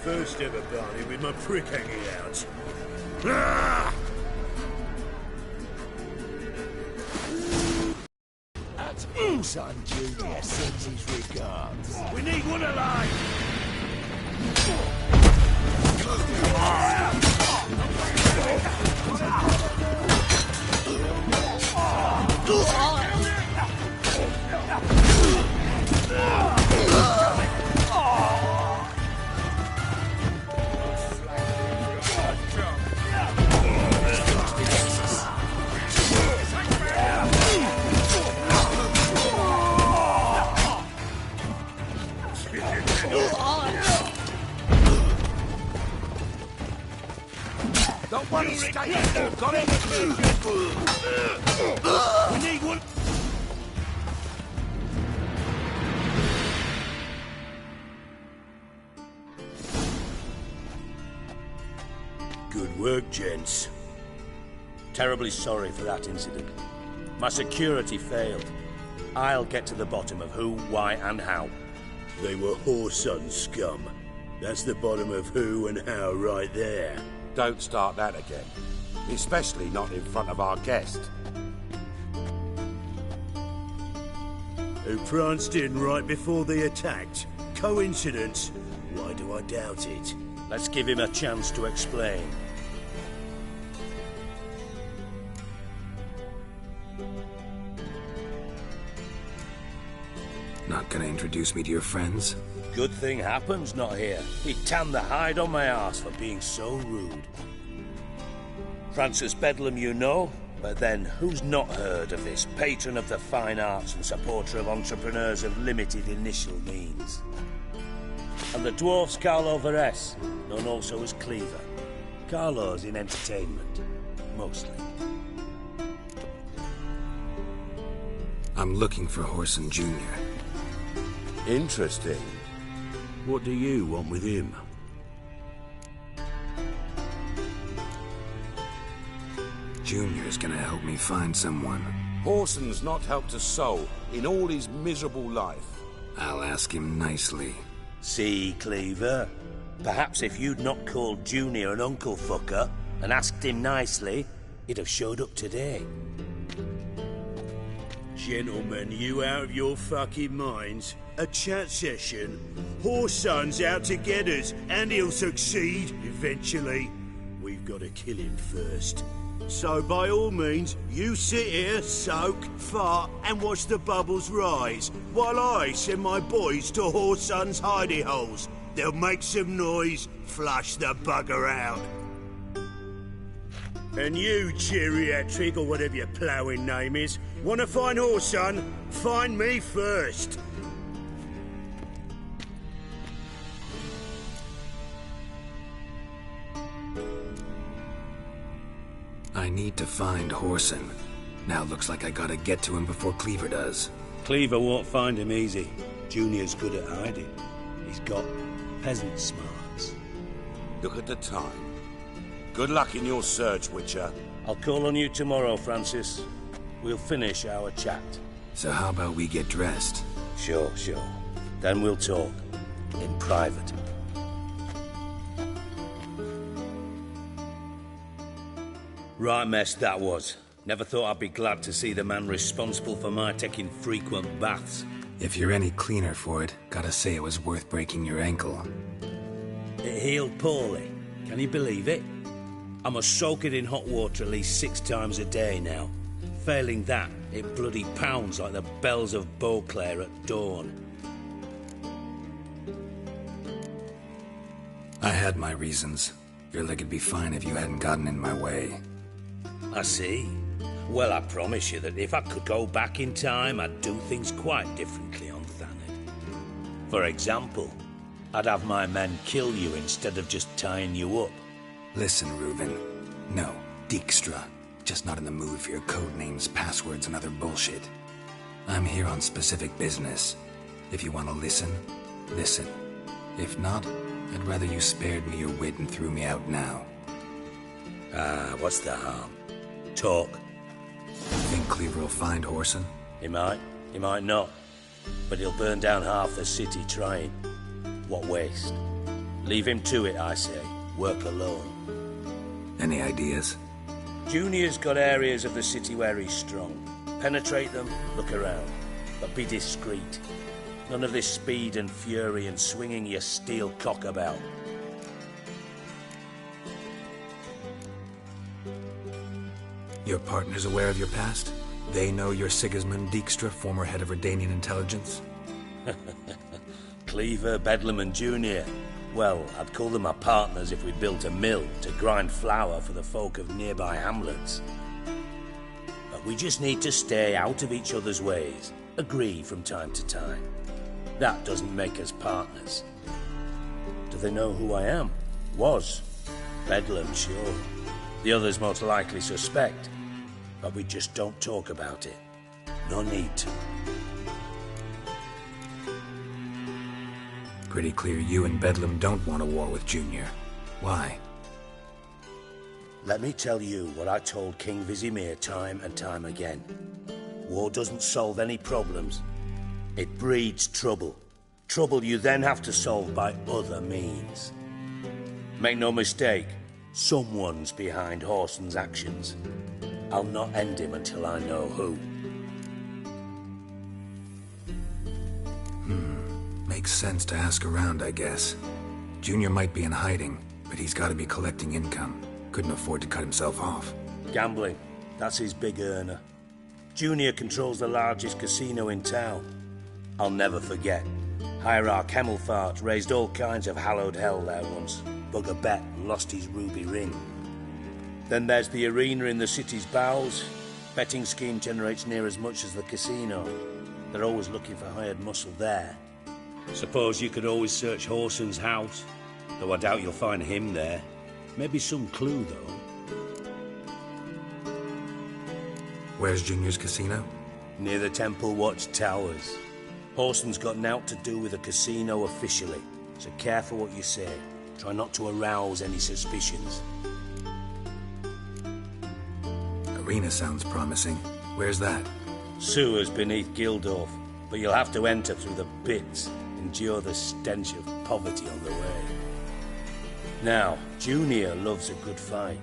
First ever party with my prick hanging out. Ah! That's son Junior sends his regards. We need one alive! Don't worry, stay here. Got it? We need one. Good work, gents. Terribly sorry for that incident. My security failed. I'll get to the bottom of who, why, and how. They were whoreson scum. That's the bottom of who and how right there. Don't start that again. Especially not in front of our guest. Who pranced in right before they attacked. Coincidence? Why do I doubt it? Let's give him a chance to explain. Not gonna introduce me to your friends? Good thing Happen's not here. He'd tan the hide on my arse for being so rude. Francis Bedlam you know, but then who's not heard of this patron of the fine arts and supporter of entrepreneurs of limited initial means? And the dwarf's Carlo Veres, known also as Cleaver. Carlo's in entertainment, mostly. I'm looking for Whoreson Jr. Interesting. What do you want with him? Junior's gonna help me find someone. Whoreson's not helped a soul in all his miserable life. I'll ask him nicely. See, Cleaver? Perhaps if you'd not called Junior an uncle fucker and asked him nicely, he'd have showed up today. Gentlemen, you out of your fucking minds? A chat session? Whoreson's out to get us, and he'll succeed eventually. We've got to kill him first. So by all means, you sit here, soak, fart, and watch the bubbles rise, while I send my boys to Whoreson's hidey holes. They'll make some noise, flush the bugger out. And you, geriatric, or whatever your ploughing name is, want to find Whoreson? Find me first. I need to find Whoreson. Now looks like I gotta get to him before Cleaver does. Cleaver won't find him easy. Junior's good at hiding. He's got peasant smarts. Look at the time. Good luck in your search, Witcher. I'll call on you tomorrow, Francis. We'll finish our chat. So how about we get dressed? Sure. Then we'll talk. In private. Right mess that was. Never thought I'd be glad to see the man responsible for my taking frequent baths. If you're any cleaner for it, gotta say it was worth breaking your ankle. It healed poorly. Can you believe it? I must soak it in hot water at least 6 times a day now. Failing that, it bloody pounds like the bells of Beauclair at dawn. I had my reasons. Your leg would be fine if you hadn't gotten in my way. I see. Well, I promise you that if I could go back in time, I'd do things quite differently on Thanet. For example, I'd have my men kill you instead of just tying you up. Listen, Reuven. No, Dijkstra. Just not in the mood for your code names, passwords, and other bullshit. I'm here on specific business. If you want to listen, listen. If not, I'd rather you spared me your wit and threw me out now. What's the harm? Talk. Think Cleaver will find Whoreson? He might not. But he'll burn down half the city trying. What waste. Leave him to it, I say. Work alone. Any ideas? Junior's got areas of the city where he's strong. Penetrate them, look around. But be discreet. None of this speed and fury and swinging your steel cock about. Your partner's aware of your past? They know you're Sigismund Dijkstra, former head of Redanian intelligence? Cleaver, Bedlam and Junior. Well, I'd call them my partners if we built a mill to grind flour for the folk of nearby hamlets. But we just need to stay out of each other's ways. Agree from time to time. That doesn't make us partners. Do they know who I am? Was. Bedlam, sure. The others most likely suspect. But we just don't talk about it. No need to. Pretty clear you and Bedlam don't want a war with Junior. Why? Let me tell you what I told King Vizimir time and time again. War doesn't solve any problems. It breeds trouble. Trouble you then have to solve by other means. Make no mistake, someone's behind Whoreson's actions. I'll not end him until I know who. Makes sense to ask around, I guess. Junior might be in hiding, but he's got to be collecting income. Couldn't afford to cut himself off. Gambling. That's his big earner. Junior controls the largest casino in town. I'll never forget. Hierarch Hemmelfart raised all kinds of hallowed hell there once. Bug a bet and lost his ruby ring. Then there's the arena in the city's bowels. Betting scheme generates near as much as the casino. They're always looking for hired muscle there. Suppose you could always search Whoreson's house, though I doubt you'll find him there. Maybe some clue, though. Where's Junior's casino? Near the Temple Watch Towers. Whoreson's got naught to do with the casino officially, so careful what you say. Try not to arouse any suspicions. Arena sounds promising. Where's that? Sewers beneath Gildorf, but you'll have to enter through the pits. Endure the stench of poverty on the way. Now, Junior loves a good fight.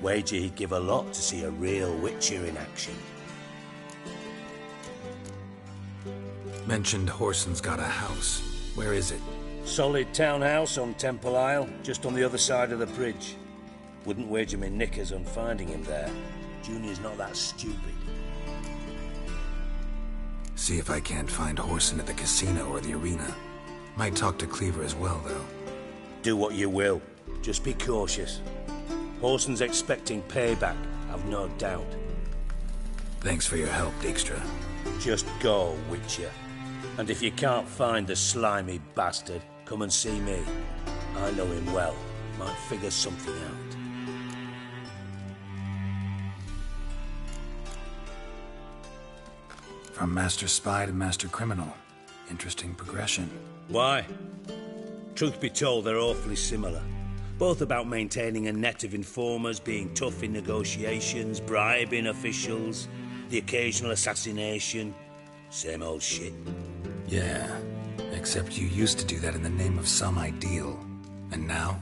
Wager he'd give a lot to see a real Witcher in action. Mentioned Whoreson's got a house. Where is it? Solid townhouse on Temple Isle, just on the other side of the bridge. Wouldn't wager me knickers on finding him there. Junior's not that stupid. See if I can't find Whoreson at the casino or the arena. Might talk to Cleaver as well, though. Do what you will. Just be cautious. Whoreson's expecting payback, I've no doubt. Thanks for your help, Dijkstra. Just go, Witcher. And if you can't find the slimy bastard, come and see me. I know him well. Might figure something out. From Master Spy to Master Criminal. Interesting progression. Why? Truth be told, they're awfully similar. Both about maintaining a net of informers, being tough in negotiations, bribing officials, the occasional assassination. Same old shit. Yeah, Except you used to do that in the name of some ideal. And now?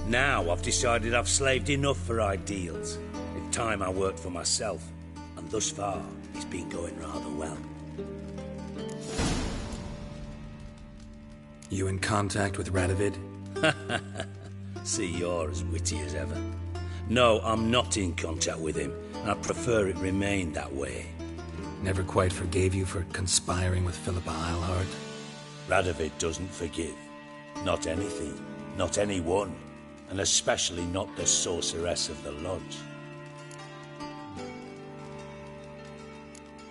Now I've decided I've slaved enough for ideals. It's time I worked for myself. And thus far, it's been going rather well. You in contact with Radovid? See, you're as witty as ever. No, I'm not in contact with him. I prefer it remained that way. Never quite forgave you for conspiring with Philippa Eilhart? Radovid doesn't forgive. Not anything. Not anyone. And especially not the sorceress of the Lodge.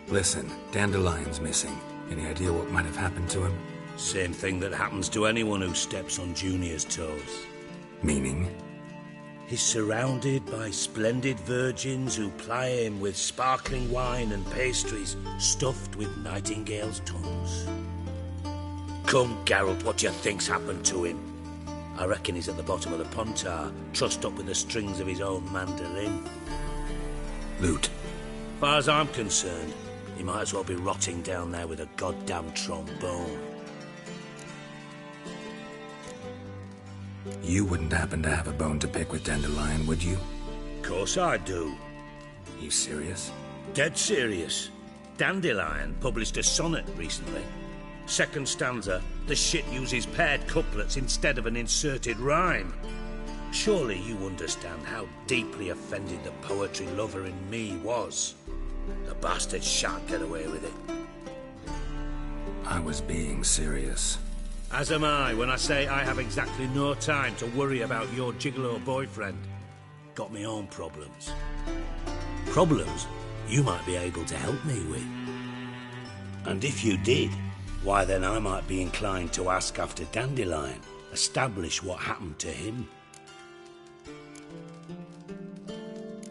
Listen, Dandelion's missing. Any idea what might have happened to him? Same thing that happens to anyone who steps on Junior's toes. Meaning? He's surrounded by splendid virgins who ply him with sparkling wine and pastries stuffed with nightingales' tongues. Come, Geralt, what do you think's happened to him? I reckon he's at the bottom of the Pontar, trussed up with the strings of his own mandolin. Loot. Far as I'm concerned, he might as well be rotting down there with a goddamn trombone. You wouldn't happen to have a bone to pick with Dandelion, would you? Course I do. You serious? Dead serious. Dandelion published a sonnet recently. Second stanza, the shit uses paired couplets instead of an inserted rhyme. Surely you understand how deeply offended the poetry lover in me was. The bastard shan't get away with it. I was being serious. As am I when I say I have exactly no time to worry about your gigolo boyfriend. Got me own problems. Problems you might be able to help me with. And if you did, why then I might be inclined to ask after Dandelion, establish what happened to him.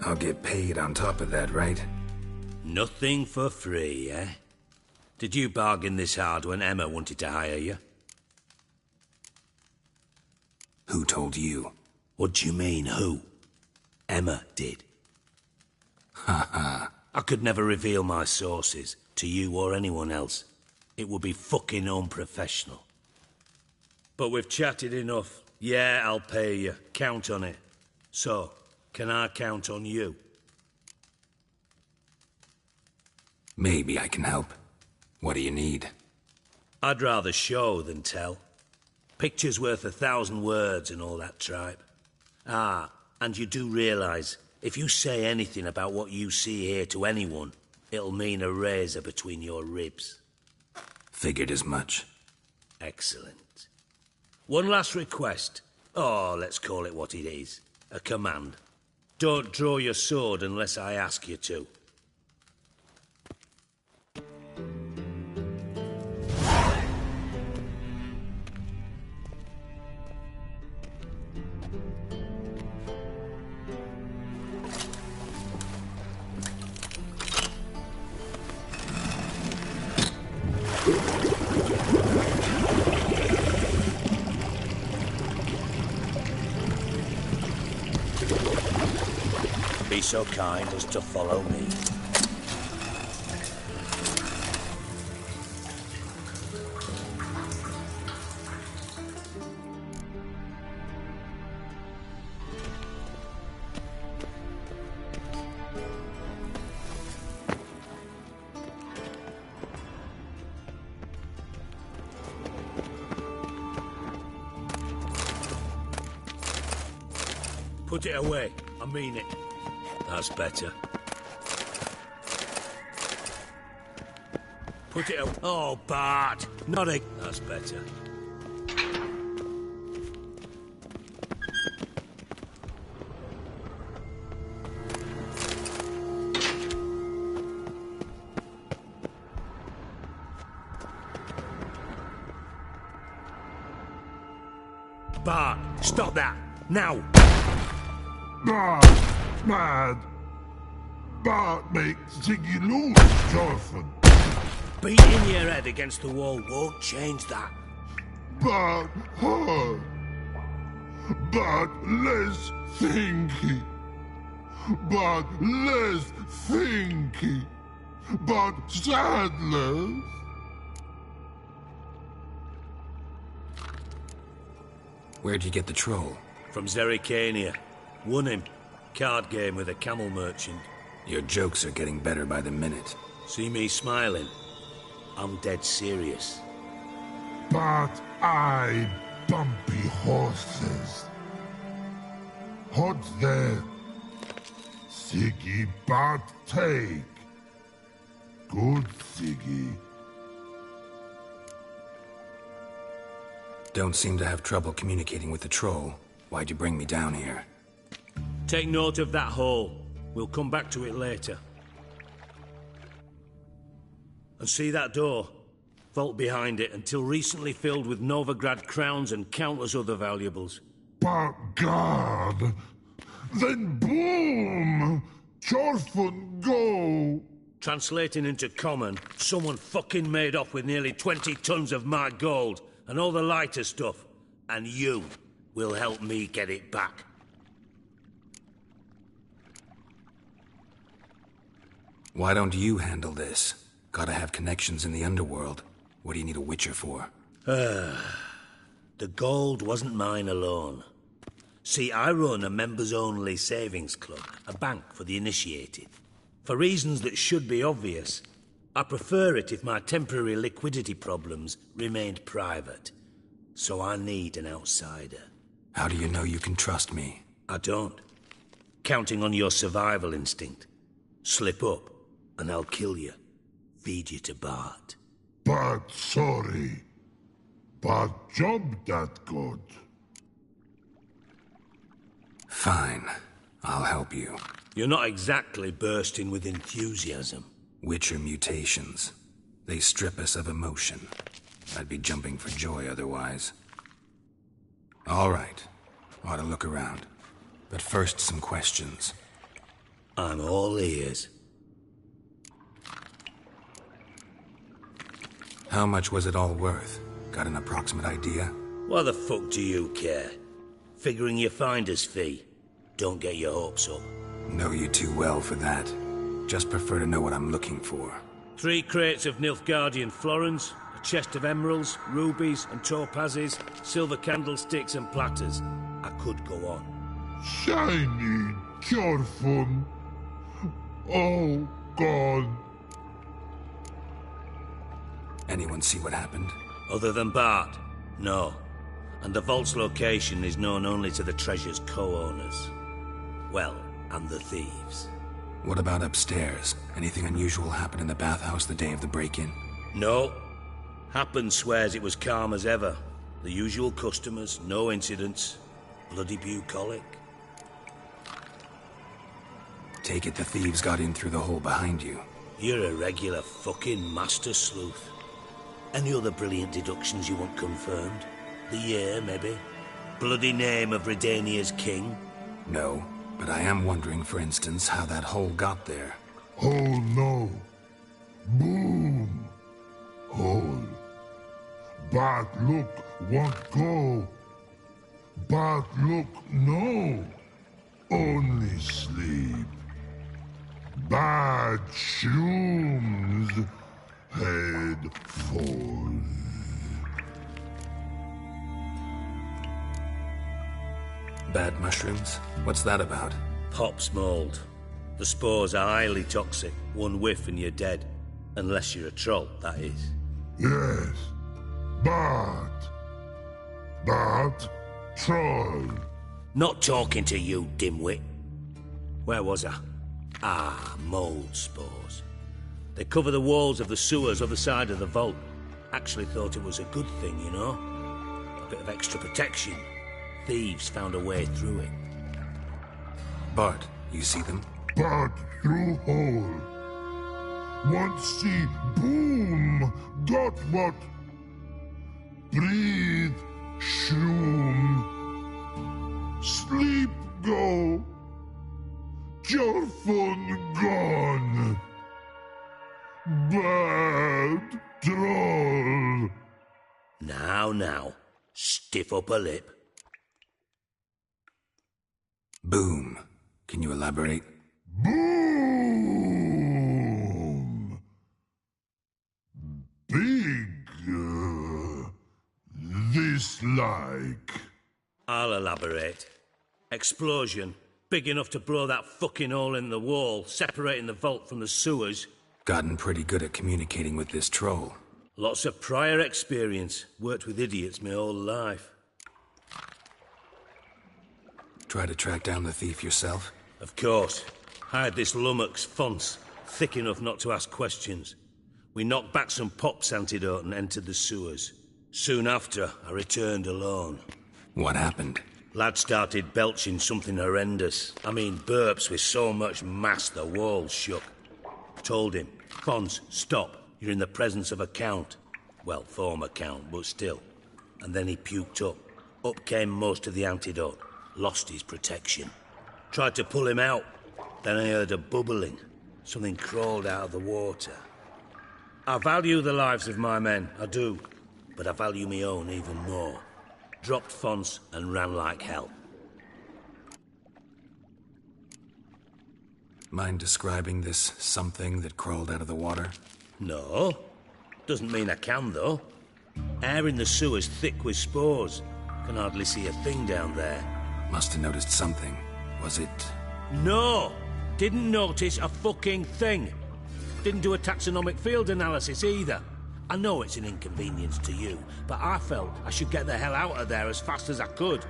I'll get paid on top of that, right? Nothing for free, eh? Did you bargain this hard when Emma wanted to hire you? Who told you? What do you mean, who? Emma did. Ha ha. I could never reveal my sources to you or anyone else. It would be fucking unprofessional. But we've chatted enough. Yeah, I'll pay you. Count on it. So, can I count on you? Maybe I can help. What do you need? I'd rather show than tell. Picture's worth 1,000 words and all that tripe. Ah, and you do realise, if you say anything about what you see here to anyone, it'll mean a razor between your ribs. Figured as much. Excellent. One last request. Oh, let's call it what it is. A command. Don't draw your sword unless I ask you to. Be so kind as to follow me. Put it away. I mean it. That's better. Put it away. Oh, Bart. Not a... That's better. Bart, stop that. Now. Bart's mad. Bart makes Ziggy lose often. Beating your head against the wall won't change that. Bart hard. Bart less thinky. Bart less thinky. Bart sadless. Where'd you get the troll? From Zerrikania. Won him. Card game with a camel merchant. Your jokes are getting better by the minute. See me smiling? I'm dead serious. But I bumpy horses. Hot there. Siggy but take. Good Siggy. Don't seem to have trouble communicating with the troll. Why'd you bring me down here? Take note of that hole. We'll come back to it later. And see that door? Vault behind it, until recently filled with Novigrad crowns and countless other valuables. But God! Then boom! Chorfun go! Translating into common, someone fucking made off with nearly 20 tons of my gold, and all the lighter stuff. And you will help me get it back. Why don't you handle this? Gotta have connections in the underworld. What do you need a witcher for? The gold wasn't mine alone. See, I run a members-only savings club, a bank for the initiated. For reasons that should be obvious, I prefer it if my temporary liquidity problems remained private. So I need an outsider. How do you know you can trust me? I don't. Counting on your survival instinct. Slip up, and I'll kill you. Feed you to Bart. But sorry. But job that good. Fine. I'll help you. You're not exactly bursting with enthusiasm. Witcher mutations. They strip us of emotion. I'd be jumping for joy otherwise. All right. Ought to look around. But first, some questions. I'm all ears. How much was it all worth? Got an approximate idea? Why the fuck do you care? Figuring your finder's fee. Don't get your hopes up. Know you too well for that. Just prefer to know what I'm looking for. 3 crates of Nilfgaardian florins, a chest of emeralds, rubies and topazes, silver candlesticks and platters. I could go on. Shiny, Chorfun. Oh, God. Anyone see what happened? Other than Bart? No. And the vault's location is known only to the treasure's co-owners. Well, and the thieves. What about upstairs? Anything unusual happen in the bathhouse the day of the break-in? No. Happen swears it was calm as ever. The usual customers, no incidents. Bloody bucolic. Take it the thieves got in through the hole behind you. You're a regular fucking master sleuth. Any other brilliant deductions you want confirmed? The year, maybe? Bloody name of Redania's king? No, but I am wondering, for instance, how that hole got there. Oh no. Boom. Hole. But look, won't go. But look, no. Only sleep. Bad shrooms. Head falls. Bad mushrooms? What's that about? Pop's mold. The spores are highly toxic. One whiff and you're dead. Unless you're a troll, that is. Yes. But troll. Not talking to you, dimwit. Where was I? Ah, mold spores. They cover the walls of the sewers other side of the vault. Actually thought it was a good thing, you know? A bit of extra protection. Thieves found a way through it. Bart, you see them? But through hole. Once see boom. Got what? Breathe. Shroom. Sleep go. Chorfun gone. Bad troll. Now. Stiff up a lip. Boom. Can you elaborate? Boom. Big. This like. I'll elaborate. Explosion, big enough to blow that fucking hole in the wall, separating the vault from the sewers. Gotten pretty good at communicating with this troll. Lots of prior experience. Worked with idiots my whole life. Try to track down the thief yourself? Of course. Hired this lummox, Fons, thick enough not to ask questions. We knocked back some Pop's antidote and entered the sewers. Soon after, I returned alone. What happened? Lad started belching something horrendous. I mean, burps with so much mass the walls shook. Told him, Fons, stop. You're in the presence of a count. Well, former count, but still. And then he puked up. Up came most of the antidote. Lost his protection. Tried to pull him out. Then I heard a bubbling. Something crawled out of the water. I value the lives of my men, I do. But I value my own even more. Dropped Fons and ran like hell. Mind describing this something that crawled out of the water? No. Doesn't mean I can, though. Air in the sewer's thick with spores. Can hardly see a thing down there. Must have noticed something. Was it... No! Didn't notice a fucking thing. Didn't do a taxonomic field analysis either. I know it's an inconvenience to you, but I felt I should get the hell out of there as fast as I could.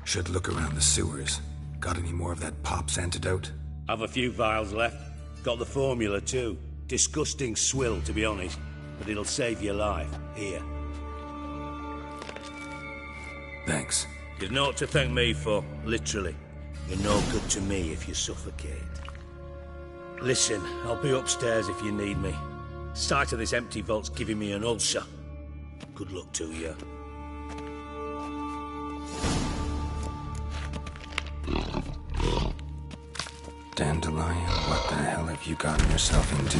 Should look around the sewers. Got any more of that Pop's antidote? Have a few vials left. Got the formula too. Disgusting swill, to be honest. But it'll save your life. Here. Thanks. You've naught to thank me for, literally. You're no good to me if you suffocate. Listen, I'll be upstairs if you need me. Sight of this empty vault's giving me an ulcer. Good luck to you. Dandelion, what the hell have you gotten yourself into?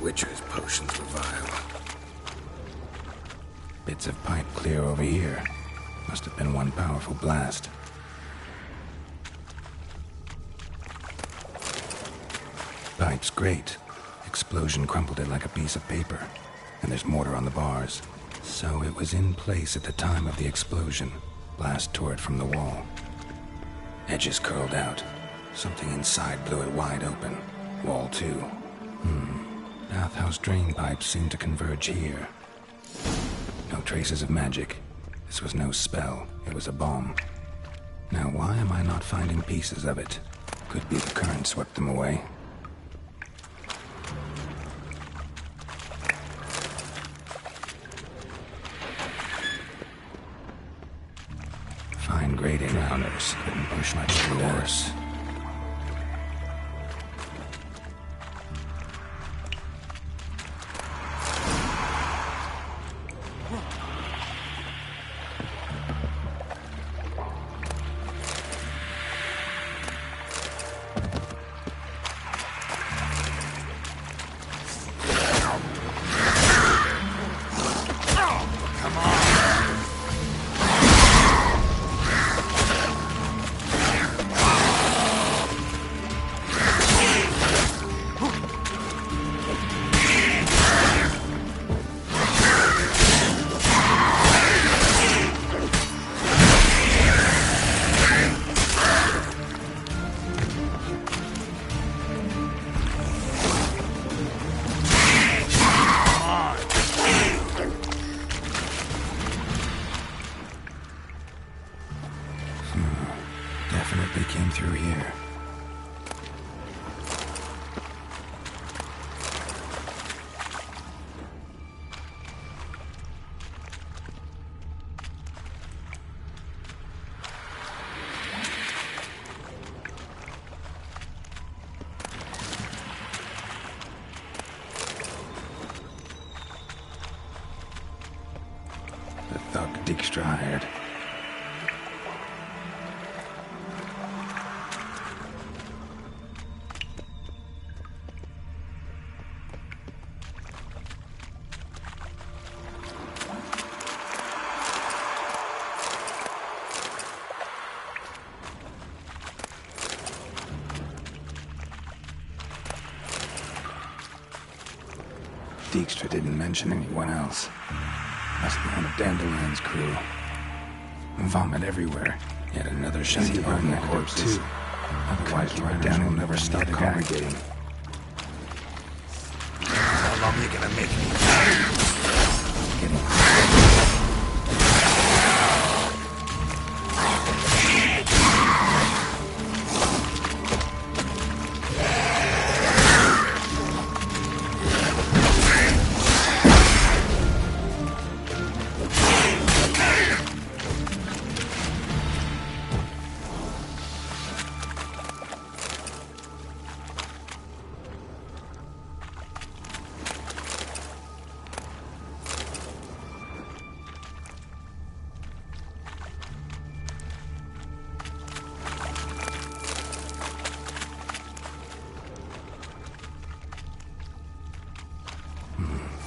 Witcher's potions were vile. Bits of pipe clear over here. Must have been one powerful blast. Pipe's great. Explosion crumpled it like a piece of paper. And there's mortar on the bars. So it was in place at the time of the explosion. Blast tore it from the wall. Edges curled out. Something inside blew it wide open. Wall too. Bathhouse drain pipes seem to converge here. No traces of magic. This was no spell. It was a bomb. Now why am I not finding pieces of it? Could be the current swept them away. Fine grading rounders. Couldn't push much through this. Dijkstra hired. Dijkstra didn't mention anyone else. Must be one of Dandelion's crew. Vomit everywhere. Yet another shiny burn the corpse too. Otherwise, Down will never stop congregating. How long are you gonna make me?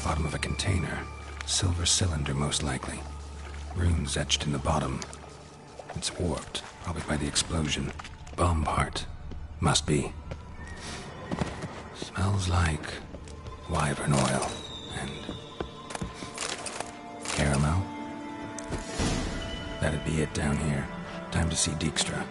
Bottom of a container. Silver cylinder, most likely. Runes etched in the bottom. It's warped, probably by the explosion. Bomb part. Must be. Smells like wyvern oil and caramel. That'd be it down here. Time to see Dijkstra.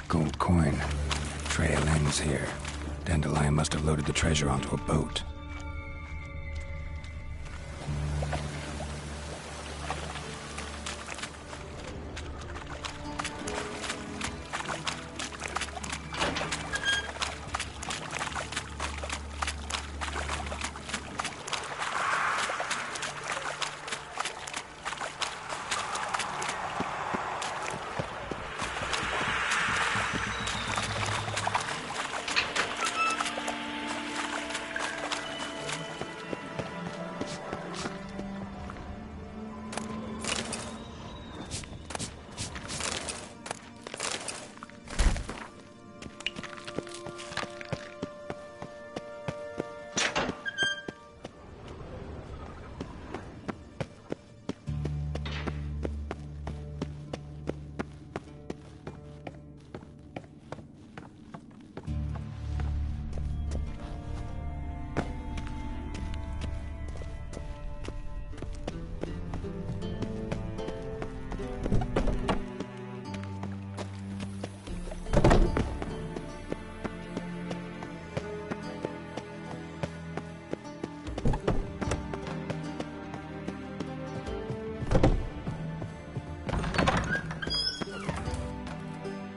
Gold coin. Trail ends here. Dandelion must have loaded the treasure onto a boat.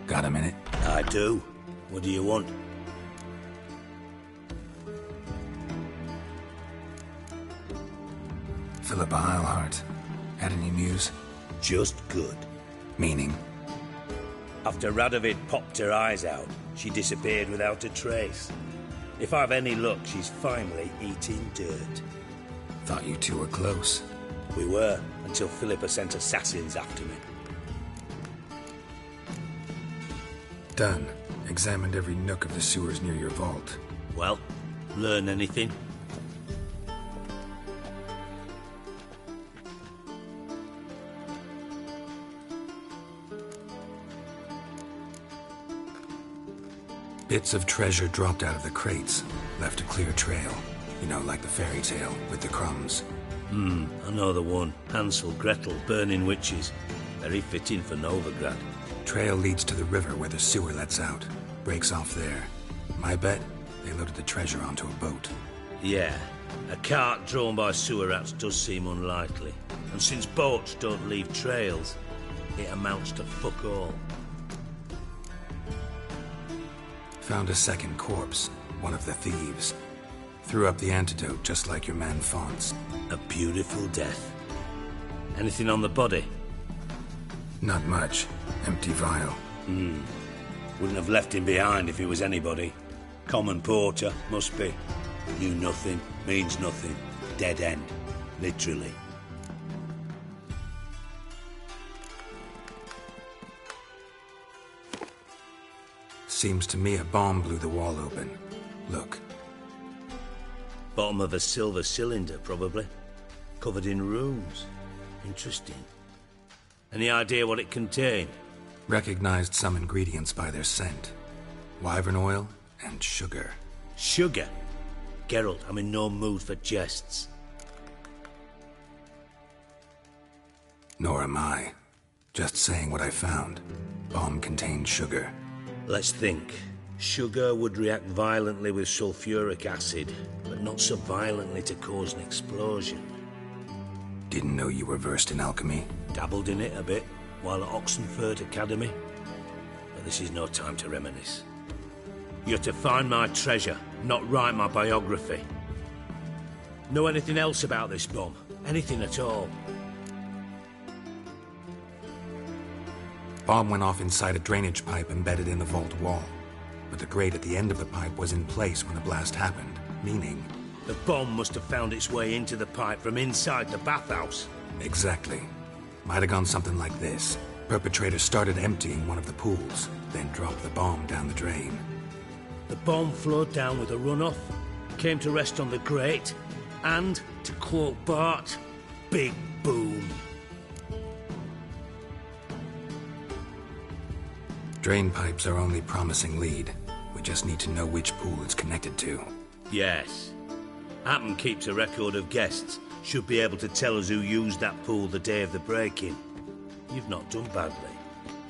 Got a minute? I do. What do you want? Philippa Eilhart. Had any news? Just good. Meaning? After Radovid popped her eyes out, she disappeared without a trace. If I've any luck, she's finally eating dirt. Thought you two were close. We were, until Philippa sent assassins after me. Done. Examined every nook of the sewers near your vault. Well, learn anything? Bits of treasure dropped out of the crates. Left a clear trail. You know, like the fairy tale, with the crumbs. I know the one. Hansel, Gretel, burning witches. Very fitting for Novigrad. Trail leads to the river where the sewer lets out. Breaks off there. My bet, they loaded the treasure onto a boat. Yeah, a cart drawn by sewer rats does seem unlikely. And since boats don't leave trails, it amounts to fuck all. Found a second corpse, one of the thieves. Threw up the antidote just like your man Fonts. A beautiful death. Anything on the body? Not much. Empty vial. Wouldn't have left him behind if he was anybody. Common porter, must be. Knew nothing, means nothing. Dead end. Literally. Seems to me a bomb blew the wall open. Look. Bottom of a silver cylinder, probably. Covered in runes. Interesting. Any idea what it contained? Recognized some ingredients by their scent. Wyvern oil and sugar. Sugar? Geralt, I'm in no mood for jests. Nor am I. Just saying what I found. Bomb contained sugar. Let's think. Sugar would react violently with sulfuric acid, but not so violently to cause an explosion. Didn't know you were versed in alchemy. Dabbled in it a bit, while at Oxenford Academy. But this is no time to reminisce. You're to find my treasure, not write my biography. Know anything else about this bomb? Anything at all? Bomb went off inside a drainage pipe embedded in the vault wall. But the grate at the end of the pipe was in place when the blast happened, meaning... The bomb must have found its way into the pipe from inside the bathhouse. Exactly. Might have gone something like this. Perpetrator started emptying one of the pools, then dropped the bomb down the drain. The bomb flowed down with a runoff, came to rest on the grate, and, to quote Bart, big boom. Drain pipes are only promising lead. We just need to know which pool it's connected to. Yes. Happen keeps a record of guests. Should be able to tell us who used that pool the day of the break-in. You've not done badly.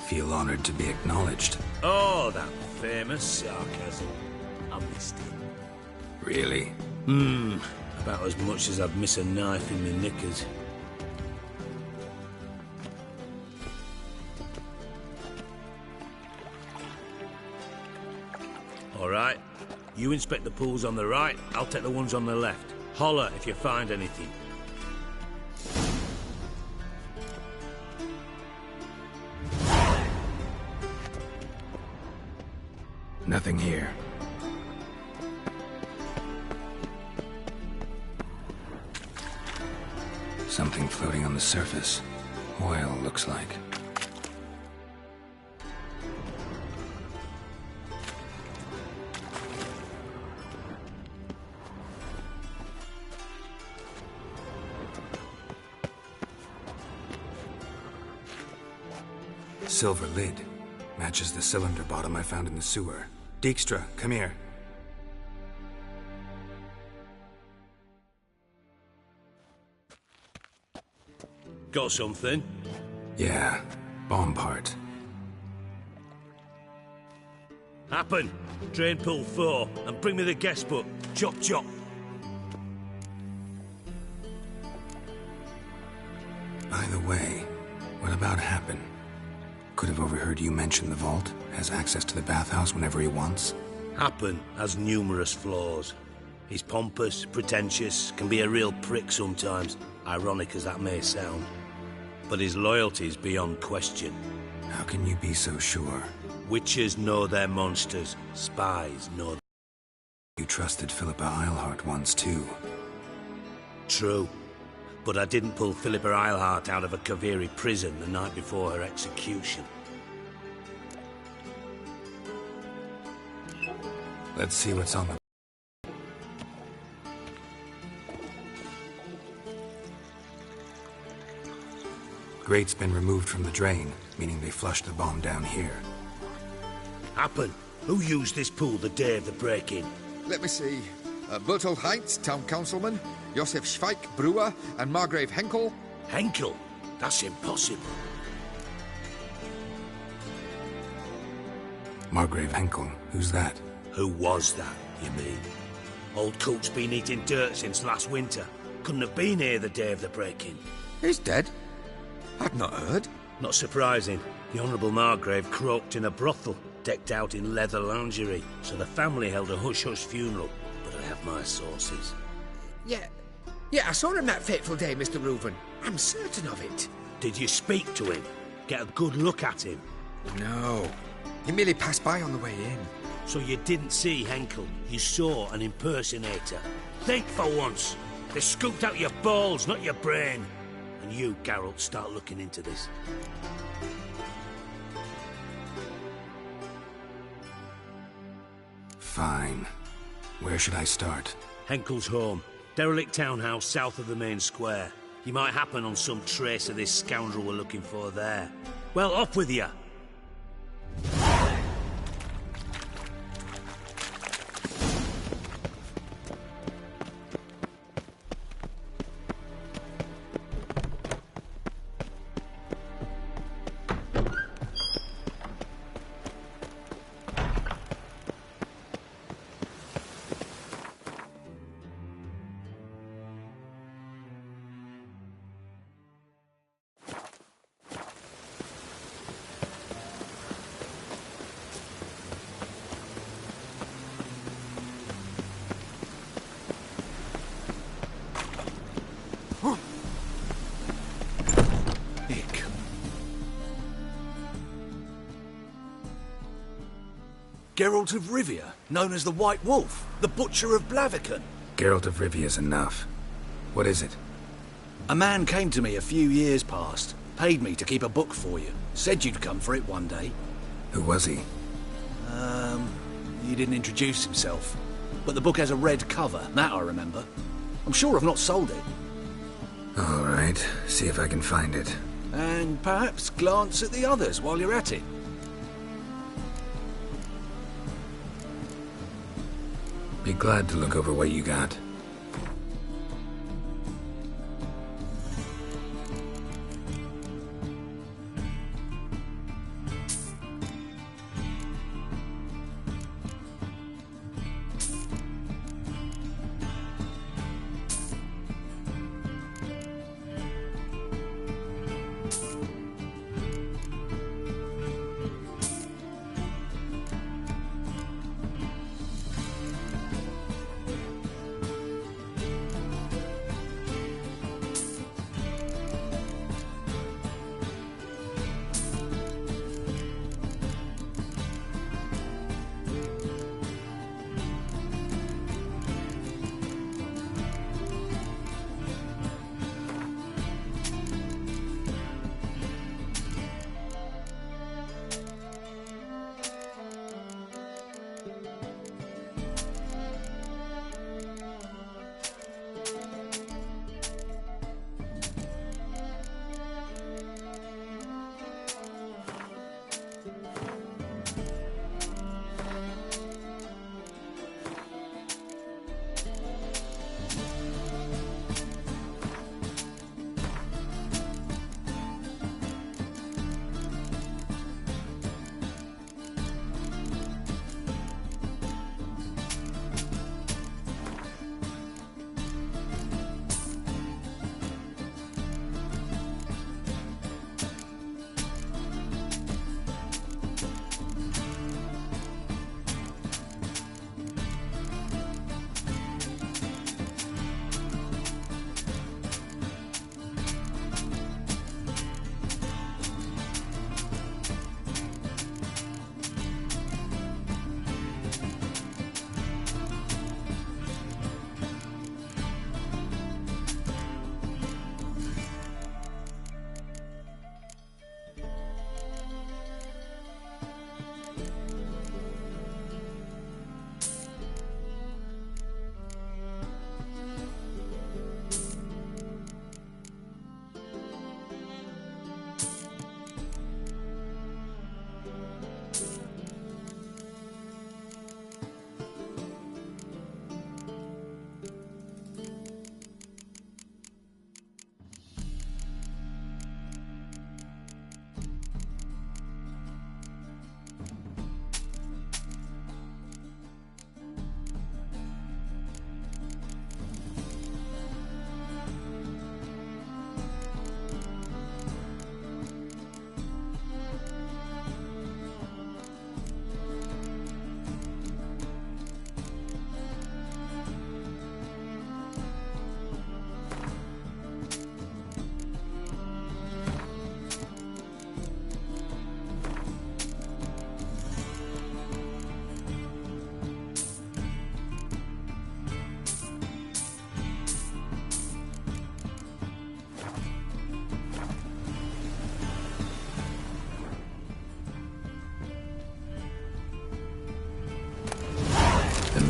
Feel honored to be acknowledged. Oh, that famous sarcasm. I missed it. Really? About as much as I'd miss a knife in my knickers. All right. You inspect the pools on the right, I'll take the ones on the left. Holler if you find anything. Nothing here. Something floating on the surface. Oil, looks like. Silver lid. Matches the cylinder bottom I found in the sewer. Dijkstra, come here. Got something? Yeah, bomb part. Happen. Drain pool 4, and bring me the guest book. Chop chop. By the way, what about Happen? Could have overheard you mention the vault. Has access to the bathhouse whenever he wants. Happen has numerous flaws. He's pompous, pretentious, can be a real prick sometimes, ironic as that may sound. But his loyalty's beyond question. How can you be so sure? Witches know their monsters. Spies know... You trusted Philippa Eilhart once, too. True. But I didn't pull Philippa Eilhart out of a Kaviri prison the night before her execution. Let's see what's on the... Grate's been removed from the drain, meaning they flushed the bomb down here. Happen. Who used this pool the day of the break-in? let me see. Bertold Heinz, town councilman, Josef Schweik, brewer, and Margrave Henkel. Henkel? That's impossible. Margrave Henkel, who's that? Who was that, you mean? Old Coot's been eating dirt since last winter. Couldn't have been here the day of the break-in. He's dead? I've not heard. Not surprising. The Honourable Margrave croaked in a brothel, decked out in leather lingerie, so the family held a hush-hush funeral. But I have my sources. Yeah, I saw him that fateful day, Mr. Reuven. I'm certain of it. Did you speak to him? Get a good look at him? No. He merely passed by on the way in. So you didn't see Henkel. You saw an impersonator. Think for once. They scooped out your balls, not your brain. And you, Geralt, start looking into this. Fine. Where should I start? Henkel's home. Derelict townhouse south of the main square. You might happen on some trace of this scoundrel we're looking for there. Well, off with you. Geralt of Rivia, known as the White Wolf, the Butcher of Blaviken. Geralt of Rivia's enough. What is it? A man came to me a few years past, paid me to keep a book for you, said you'd come for it one day. Who was he? He didn't introduce himself. But the book has a red cover, that I remember. I'm sure I've not sold it. All right, see if I can find it. And perhaps glance at the others while you're at it. Be glad to look over what you got.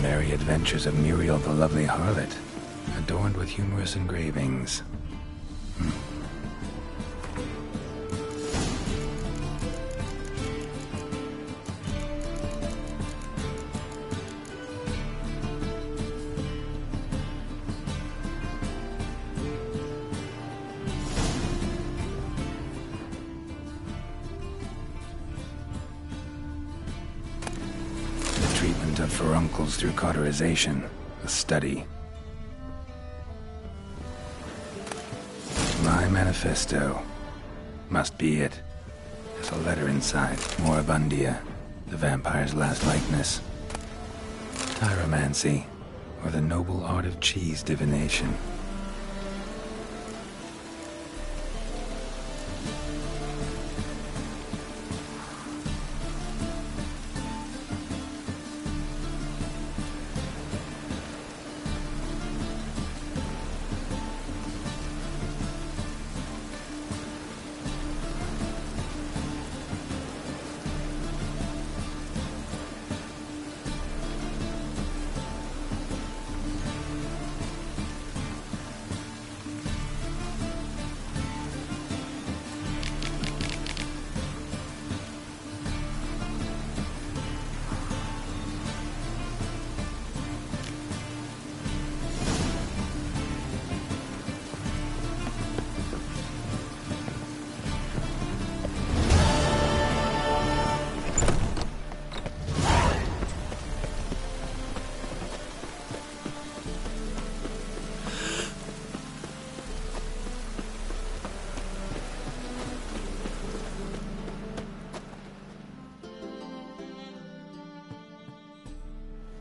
merry adventures of Muriel the Lovely Harlot, adorned with humorous engravings. Treatment of furuncles through cauterization, a study. My manifesto. Must be it. There's a letter inside. Moribundia, the vampire's last likeness. Tyromancy, or the noble art of cheese divination.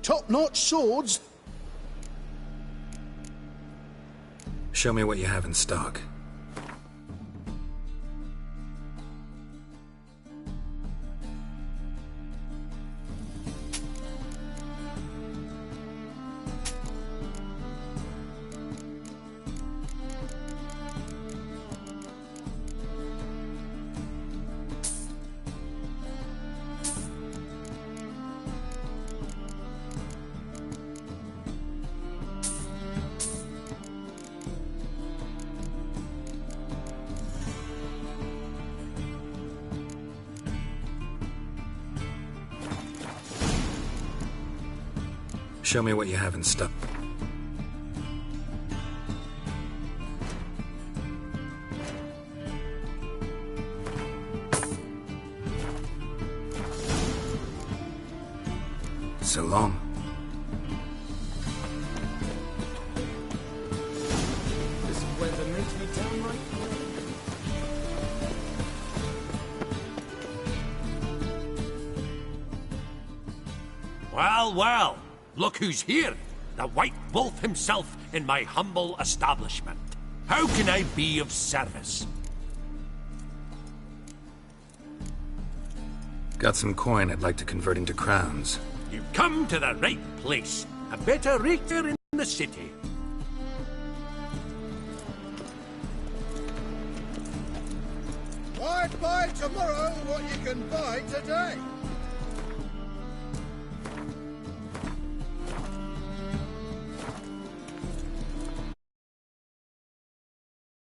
Top-notch swords? Show me what you have in stock. Show me what you have in stock. So long. This weather makes me downright. Well, well. Look who's here. The White Wolf himself in my humble establishment. How can I be of service? Got some coin I'd like to convert into crowns. You've come to the right place. A better rater in the city. I'd buy tomorrow what you can buy today.